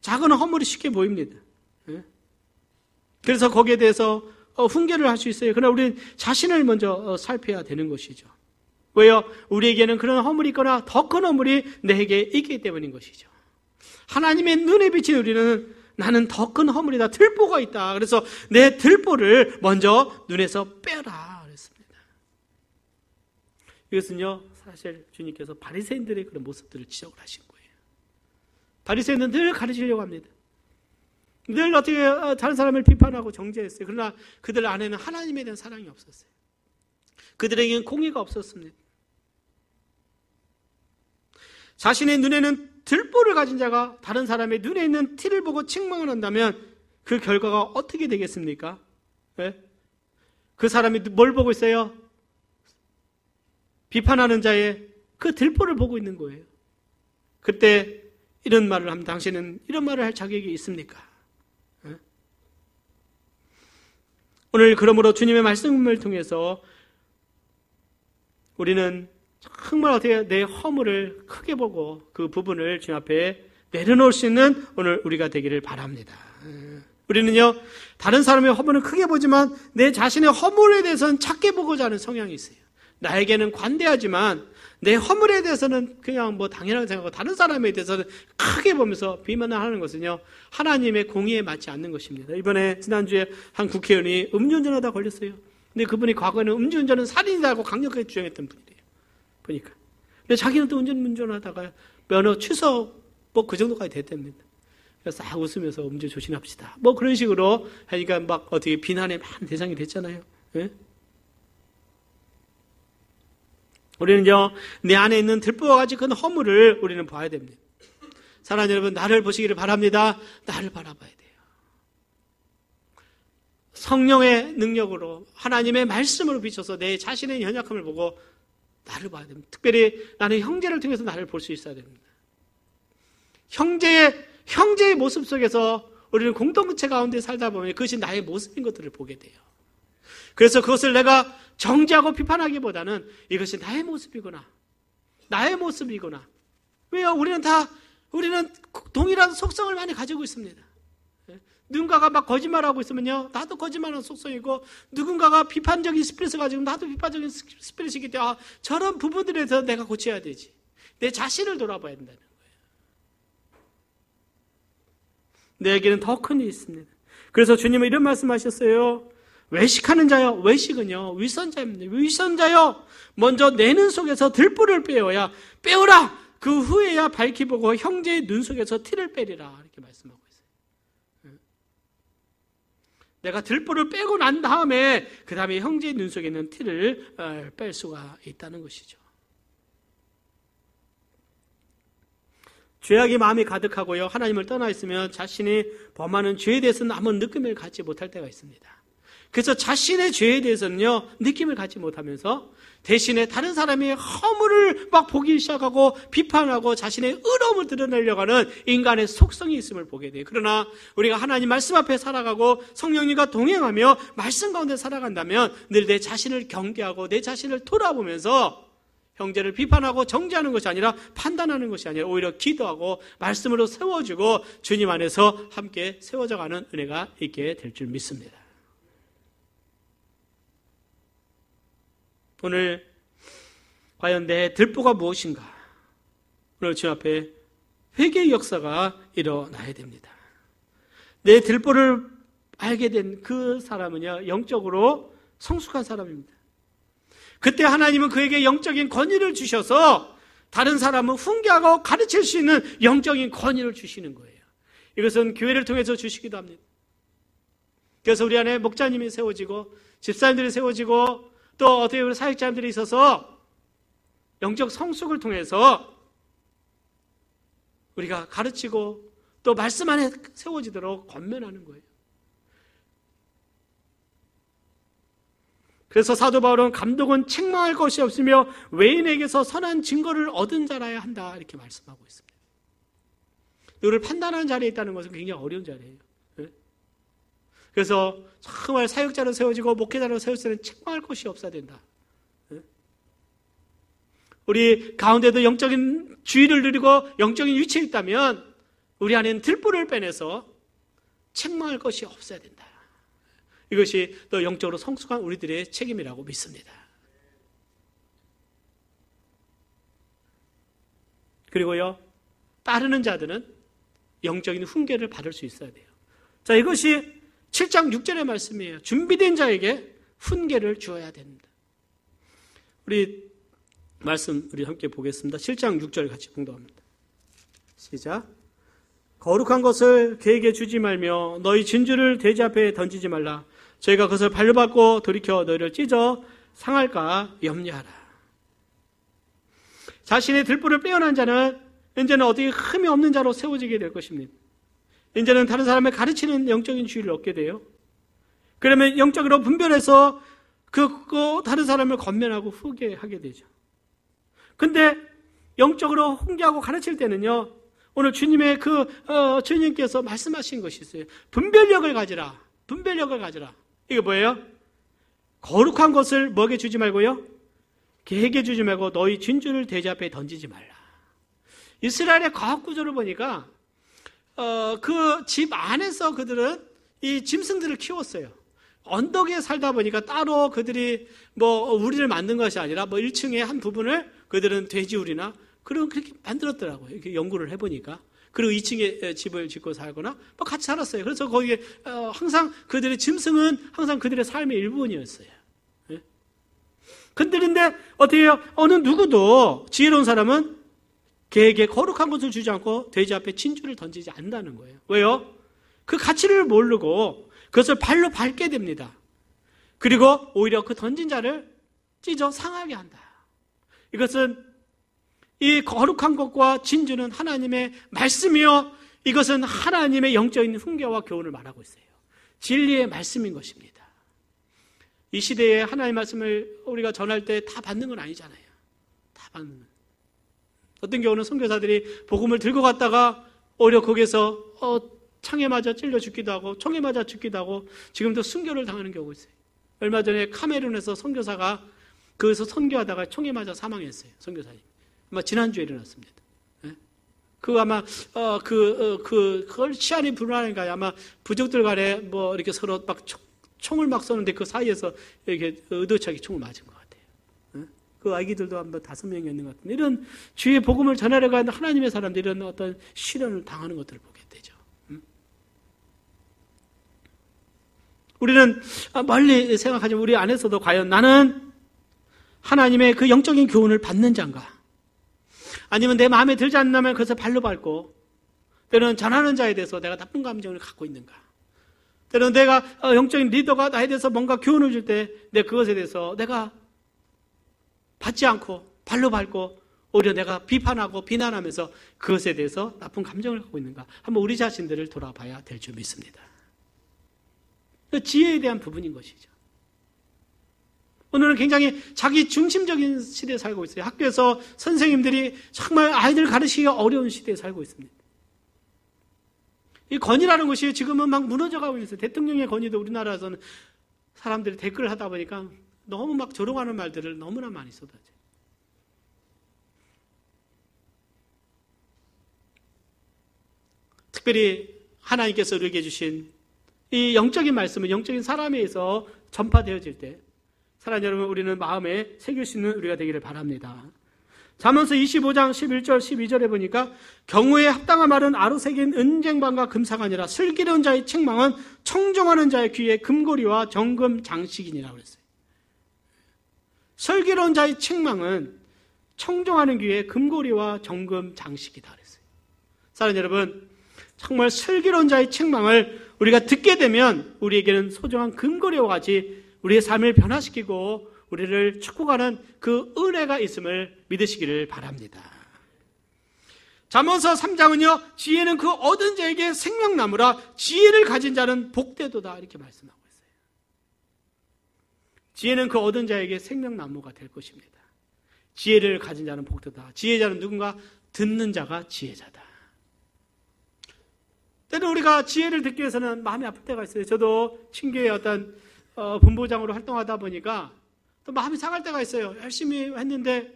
작은 허물이 쉽게 보입니다. 그래서 거기에 대해서 훈계를 할 수 있어요. 그러나 우리는 자신을 먼저 살펴야 되는 것이죠. 왜요? 우리에게는 그런 허물이 있거나 더 큰 허물이 내게 있기 때문인 것이죠. 하나님의 눈에 비친 우리는 나는 더 큰 허물이다. 들보가 있다. 그래서 내 들보를 먼저 눈에서 빼라 그랬습니다. 이것은요, 사실 주님께서 바리새인들의 그런 모습들을 지적을 하신 거예요. 바리새인들은 늘 가르치려고 합니다. 늘 어떻게 다른 사람을 비판하고 정죄했어요. 그러나 그들 안에는 하나님에 대한 사랑이 없었어요. 그들에게는 공의가 없었습니다. 자신의 눈에는 들보를 가진 자가 다른 사람의 눈에 있는 티를 보고 책망을 한다면 그 결과가 어떻게 되겠습니까? 네? 그 사람이 뭘 보고 있어요? 비판하는 자의 그 들보를 보고 있는 거예요. 그때 이런 말을 하면 당신은 이런 말을 할 자격이 있습니까? 네? 오늘 그러므로 주님의 말씀을 통해서 우리는 정말 어떻게 내 허물을 크게 보고 그 부분을 주님 앞에 내려놓을 수 있는 오늘 우리가 되기를 바랍니다. 우리는요, 다른 사람의 허물은 크게 보지만 내 자신의 허물에 대해서는 작게 보고자 하는 성향이 있어요. 나에게는 관대하지만 내 허물에 대해서는 그냥 뭐 당연하게 생각하고 다른 사람에 대해서는 크게 보면서 비난을 하는 것은요, 하나님의 공의에 맞지 않는 것입니다. 이번에 지난주에 한 국회의원이 음주운전하다 걸렸어요. 근데 그분이 과거에는 음주운전은 살인이라고 강력하게 주장했던 분이래요. 보니까. 근데 자기는 또 운전하다가 면허 취소 뭐 그 정도까지 됐답니다. 그래서 싹 웃으면서 음주 조심합시다. 뭐 그런 식으로 하니까 막 어떻게 비난의 많은 대상이 됐잖아요. 예? 우리는요, 내 안에 있는 들보와 같이 큰 허물을 우리는 봐야 됩니다. 사랑하는 여러분, 나를 보시기를 바랍니다. 나를 바라봐야 돼요. 성령의 능력으로 하나님의 말씀으로 비춰서 내 자신의 연약함을 보고 나를 봐야 됩니다. 특별히 나는 형제를 통해서 나를 볼 수 있어야 됩니다. 형제의 모습 속에서 우리는 공동체 가운데 살다 보면 그것이 나의 모습인 것들을 보게 돼요. 그래서 그것을 내가 정죄하고 비판하기보다는 이것이 나의 모습이구나. 나의 모습이구나. 왜요? 우리는 동일한 속성을 많이 가지고 있습니다. 누군가가 막 거짓말하고 있으면요, 나도 거짓말하는 속성이고, 누군가가 비판적인 스피릿을 가지고 나도 비판적인 스피릿이 있기 때문에 저런 부분들에서 내가 고쳐야 되지. 내 자신을 돌아봐야 된다는 거예요. 내게는 더 큰 일이 있습니다. 그래서 주님은 이런 말씀하셨어요. 외식하는 자요. 외식은요, 위선자입니다. 위선자요. 먼저 내 눈 속에서 들보를 빼어라. 그 후에야 밝히 보고 형제의 눈 속에서 티를 빼리라. 이렇게 말씀하고 있어요. 내가 들보를 빼고 난 다음에 그 다음에 형제의 눈 속에 있는 티를 뺄 수가 있다는 것이죠. 죄악의 마음이 가득하고요, 하나님을 떠나 있으면 자신이 범하는 죄에 대해서는 아무 느낌을 갖지 못할 때가 있습니다. 그래서 자신의 죄에 대해서는요, 느낌을 갖지 못하면서 대신에 다른 사람의 허물을 막 보기 시작하고 비판하고 자신의 의로움을 드러내려고 하는 인간의 속성이 있음을 보게 돼요. 그러나 우리가 하나님 말씀 앞에 살아가고 성령님과 동행하며 말씀 가운데 살아간다면 늘 내 자신을 경계하고 내 자신을 돌아보면서 형제를 비판하고 정죄하는 것이 아니라 판단하는 것이 아니라 오히려 기도하고 말씀으로 세워주고 주님 안에서 함께 세워져가는 은혜가 있게 될 줄 믿습니다. 오늘 과연 내 들보가 무엇인가? 오늘 주 앞에 회개의 역사가 일어나야 됩니다. 내 들보를 알게 된 그 사람은요, 영적으로 성숙한 사람입니다. 그때 하나님은 그에게 영적인 권위를 주셔서 다른 사람을 훈계하고 가르칠 수 있는 영적인 권위를 주시는 거예요. 이것은 교회를 통해서 주시기도 합니다. 그래서 우리 안에 목자님이 세워지고 집사님들이 세워지고 또 어떻게 보면 사역자님들이 있어서 영적 성숙을 통해서 우리가 가르치고 또 말씀 안에 세워지도록 권면하는 거예요. 그래서 사도 바울은 감독은 책망할 것이 없으며 외인에게서 선한 증거를 얻은 자라야 한다 이렇게 말씀하고 있습니다. 너를 판단하는 자리에 있다는 것은 굉장히 어려운 자리예요. 그래서 정말 사역자로 세워지고 목회자로 세워질 때는 책망할 것이 없어야 된다. 우리 가운데도 영적인 주의를 누리고 영적인 위치에 있다면 우리 안에는 들불을 빼내서 책망할 것이 없어야 된다. 이것이 또 영적으로 성숙한 우리들의 책임이라고 믿습니다. 그리고요, 따르는 자들은 영적인 훈계를 받을 수 있어야 돼요. 자, 이것이 7장 6절의 말씀이에요. 준비된 자에게 훈계를 주어야 됩니다. 우리 말씀 우리 함께 보겠습니다. 7장 6절 같이 봉독합니다. 시작. 거룩한 것을 그에게 주지 말며 너희 진주를 돼지 앞에 던지지 말라. 저희가 그것을 발려받고 돌이켜 너희를 찢어 상할까 염려하라. 자신의 들불을 빼어난 자는 이제는 어떻게 흠이 없는 자로 세워지게 될 것입니다. 이제는 다른 사람을 가르치는 영적인 지위를 얻게 돼요. 그러면 영적으로 분별해서 그 다른 사람을 권면하고 후계하게 되죠. 근데 영적으로 훈계하고 가르칠 때는요, 오늘 주님의 주님께서 말씀하신 것이 있어요. 분별력을 가지라. 분별력을 가지라. 이게 뭐예요? 거룩한 것을 먹여 주지 말고요, 개에게 주지 말고 너희 진주를 돼지 앞에 던지지 말라. 이스라엘의 과학 구조를 보니까 그 집 안에서 그들은 이 짐승들을 키웠어요. 언덕에 살다 보니까 따로 그들이 우리를 만든 것이 아니라 1층의 한 부분을 그들은 돼지우리나 그렇게 만들었더라고요. 이렇게 연구를 해보니까. 그리고 2층에 집을 짓고 살거나 같이 살았어요. 그래서 거기에 항상 그들의 짐승은 항상 그들의 삶의 일부분이었어요. 근데 어떻게 해요? 어느 누구도 지혜로운 사람은 개에게 거룩한 것을 주지 않고 돼지 앞에 진주를 던지지 않는다는 거예요. 왜요? 그 가치를 모르고 그것을 발로 밟게 됩니다. 그리고 오히려 그 던진 자를 찢어 상하게 한다. 이것은 이 거룩한 것과 진주는 하나님의 말씀이요, 이것은 하나님의 영적인 훈계와 교훈을 말하고 있어요. 진리의 말씀인 것입니다. 이 시대에 하나님의 말씀을 우리가 전할 때 다 받는 건 아니잖아요. 다 받는 건. 어떤 경우는 선교사들이 복음을 들고 갔다가 오히려 거기서 창에 맞아 찔려 죽기도 하고 총에 맞아 죽기도 하고 지금도 순교를 당하는 경우가 있어요. 얼마 전에 카메룬에서 선교사가 거기서 선교하다가 총에 맞아 사망했어요. 선교사님. 아마 지난주에 일어났습니다. 그 아마 그걸 시한이 불안한가요? 아마 부족들 간에 이렇게 서로 막 총을 막 쏘는데 그 사이에서 이렇게 의도차게 총을 맞은 것 같아요. 그 아기들도 한 5명이었는 것 같은데, 이런 주의 복음을 전하려고 하는 하나님의 사람들이 이런 어떤 시련을 당하는 것들을 보게 되죠. 우리는 멀리 생각하지만 우리 안에서도 과연 나는 하나님의 그 영적인 교훈을 받는 자인가? 아니면 내 마음에 들지 않는다면 그것을 발로 밟고, 때로는 전하는 자에 대해서 내가 나쁜 감정을 갖고 있는가? 때로는 내가 영적인 리더가 나에 대해서 뭔가 교훈을 줄 때 내 그것에 대해서 내가 받지 않고 발로 밟고 오히려 내가 비판하고 비난하면서 그것에 대해서 나쁜 감정을 갖고 있는가? 한번 우리 자신들을 돌아봐야 될 줄 믿습니다. 지혜에 대한 부분인 것이죠. 오늘은 굉장히 자기 중심적인 시대에 살고 있어요. 학교에서 선생님들이 정말 아이들 가르치기가 어려운 시대에 살고 있습니다. 이 권위라는 것이 지금은 막 무너져가고 있어요. 대통령의 권위도 우리나라에서는 사람들이 댓글을 하다 보니까 너무 막 조롱하는 말들을 너무나 많이 쏟아져요. 특별히 하나님께서 우리에게 주신 이 영적인 말씀은 영적인 사람에 의해서 전파되어질 때, 사랑하는 여러분, 우리는 마음에 새길 수 있는 우리가 되기를 바랍니다. 잠언서 25장 11절 12절에 보니까 경우에 합당한 말은 아로 새긴 은쟁반과 금사가 아니라 슬기로운 자의 책망은 청정하는 자의 귀에 금고리와 정금 장식이니라 그랬어요. 슬기로운 자의 책망은 청종하는 귀에 금고리와 정금 장식이다 그랬어요. 사랑하는 여러분, 정말 슬기로운 자의 책망을 우리가 듣게 되면 우리에게는 소중한 금고리와 같이 우리의 삶을 변화시키고 우리를 축복하는 그 은혜가 있음을 믿으시기를 바랍니다. 잠언서 3장은요, 지혜는 그 얻은 자에게 생명나무라 지혜를 가진 자는 복되도다 이렇게 말씀하고 있어요. 지혜는 그 얻은 자에게 생명나무가 될 것입니다. 지혜를 가진 자는 복되다. 지혜자는 누군가? 듣는 자가 지혜자다. 때로 우리가 지혜를 듣기 위해서는 마음이 아플 때가 있어요. 저도 친교의 어떤 본부장으로 활동하다 보니까 또 마음이 상할 때가 있어요. 열심히 했는데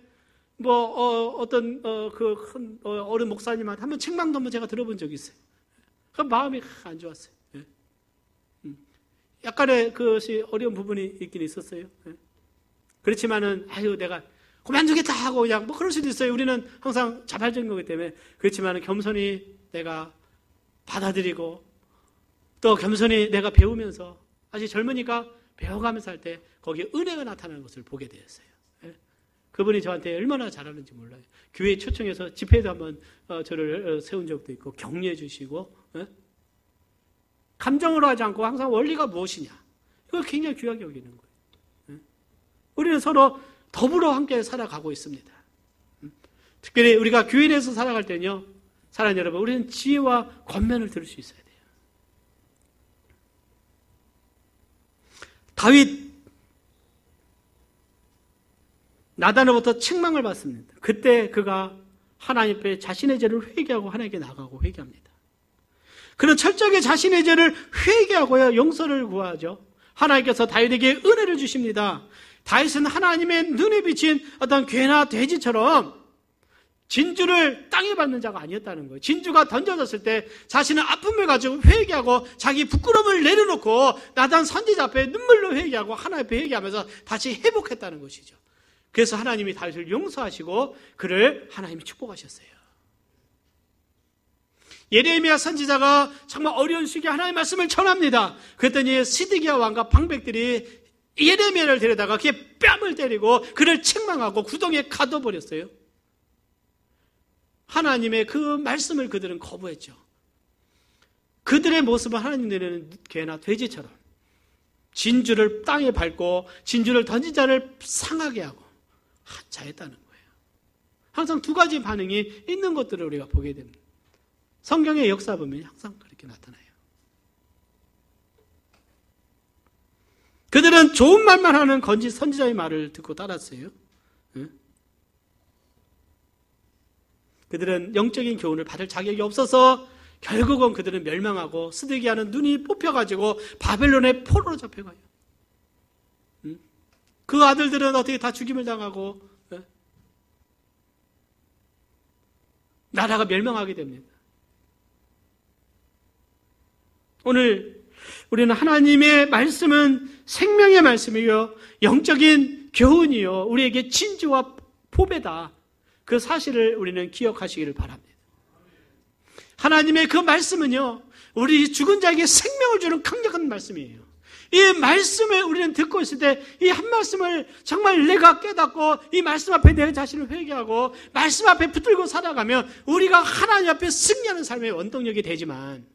어떤 그 큰 어른 목사님한테 한번 책망도 한번 제가 들어본 적이 있어요. 그 마음이 안 좋았어요. 예. 약간의 그것이 어려운 부분이 있긴 있었어요. 예. 그렇지만은 내가 그만두겠다 하고 그냥 그럴 수도 있어요. 우리는 항상 자발적인 거기 때문에. 그렇지만은 겸손히 내가 받아들이고 또 겸손히 내가 배우면서 아직 젊으니까 배워가면서 할 때 거기에 은혜가 나타나는 것을 보게 되었어요. 예. 그분이 저한테 얼마나 잘하는지 몰라요. 교회에 초청해서 집회에도 한번 저를 세운 적도 있고 격려해 주시고, 예. 감정으로 하지 않고 항상 원리가 무엇이냐, 이걸 굉장히 귀하게 여기는 거예요. 예. 우리는 서로 더불어 함께 살아가고 있습니다. 특별히 우리가 교회 내에서 살아갈 때는요, 사랑하는 여러분, 우리는 지혜와 권면을 들을 수 있어야 돼요. 다윗, 나단으로부터 책망을 받습니다. 그때 그가 하나님 앞에 자신의 죄를 회개하고 하나님께 나가고 회개합니다. 그는 철저하게 자신의 죄를 회개하고요, 용서를 구하죠. 하나님께서 다윗에게 은혜를 주십니다. 다윗은 하나님의 눈에 비친 어떤 괴나 돼지처럼 진주를 땅에 밟는 자가 아니었다는 거예요. 진주가 던져졌을 때 자신의 아픔을 가지고 회개하고 자기 부끄러움을 내려놓고 나단 선지자 앞에 눈물로 회개하고 하나님 앞에 회개하면서 다시 회복했다는 것이죠. 그래서 하나님이 다윗을 용서하시고 그를 하나님이 축복하셨어요. 예레미야 선지자가 정말 어려운 시기에 하나님의 말씀을 전합니다. 그랬더니 시드기야 왕과 방백들이 예레미야를 데려다가 그의 뺨을 때리고 그를 책망하고 구덩이에 가둬버렸어요. 하나님의 그 말씀을 그들은 거부했죠. 그들의 모습은 하나님 내리는 개나 돼지처럼 진주를 땅에 밟고 진주를 던진 자를 상하게 하고 하차했다는 거예요. 항상 두 가지 반응이 있는 것들을 우리가 보게 됩니다. 성경의 역사 보면 항상 그렇게 나타나요. 그들은 좋은 말만 하는 건지 선지자의 말을 듣고 따랐어요. 그들은 영적인 교훈을 받을 자격이 없어서 결국은 그들은 멸망하고 스데기야는 눈이 뽑혀가지고 바벨론의 포로로 잡혀가요. 그 아들들은 어떻게 다 죽임을 당하고 나라가 멸망하게 됩니다. 오늘 우리는 하나님의 말씀은 생명의 말씀이요, 영적인 교훈이요, 우리에게 진주와 보배다. 그 사실을 우리는 기억하시기를 바랍니다. 하나님의 그 말씀은요, 우리 죽은 자에게 생명을 주는 강력한 말씀이에요. 이 말씀을 우리는 듣고 있을 때 이 한 말씀을 정말 내가 깨닫고 이 말씀 앞에 내 자신을 회개하고 말씀 앞에 붙들고 살아가면 우리가 하나님 앞에 승리하는 삶의 원동력이 되지만,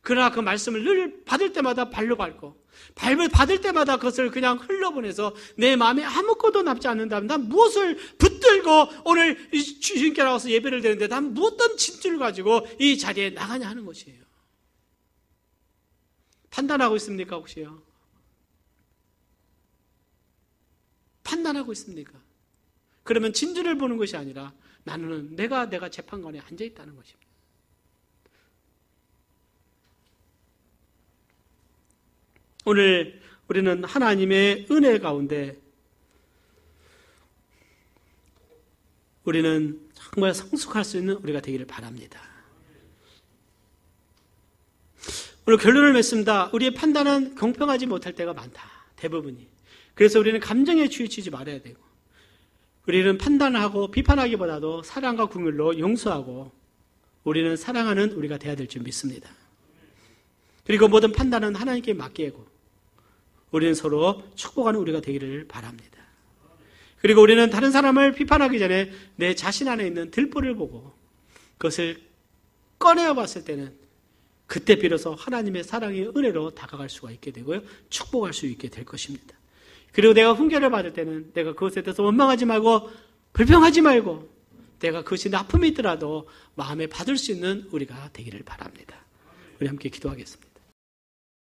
그러나 그 말씀을 늘 받을 때마다 발로 밟고 받을 때마다 그것을 그냥 흘러보내서 내 마음에 아무것도 남지 않는다면 난 무엇을 붙들고 오늘 주님께 나와서 예배를 드리는데 난 무엇든 진주를 가지고 이 자리에 나가냐 하는 것이에요. 판단하고 있습니까 혹시요? 판단하고 있습니까? 그러면 진주를 보는 것이 아니라 나는 내가 재판관에 앉아있다는 것입니다. 오늘 우리는 하나님의 은혜 가운데 우리는 정말 성숙할 수 있는 우리가 되기를 바랍니다. 오늘 결론을 맺습니다. 우리의 판단은 공평하지 못할 때가 많다. 대부분이. 그래서 우리는 감정에 치우치지 말아야 되고, 우리는 판단하고 비판하기보다도 사랑과 긍휼로 용서하고 우리는 사랑하는 우리가 되어야 될 줄 믿습니다. 그리고 모든 판단은 하나님께 맡기고 우리는 서로 축복하는 우리가 되기를 바랍니다. 그리고 우리는 다른 사람을 비판하기 전에 내 자신 안에 있는 들보를 보고 그것을 꺼내어 봤을 때는 그때 비로소 하나님의 사랑의 은혜로 다가갈 수가 있게 되고요. 축복할 수 있게 될 것입니다. 그리고 내가 훈계를 받을 때는 내가 그것에 대해서 원망하지 말고 불평하지 말고 내가 그것이 나쁨이 있더라도 마음에 받을 수 있는 우리가 되기를 바랍니다. 우리 함께 기도하겠습니다.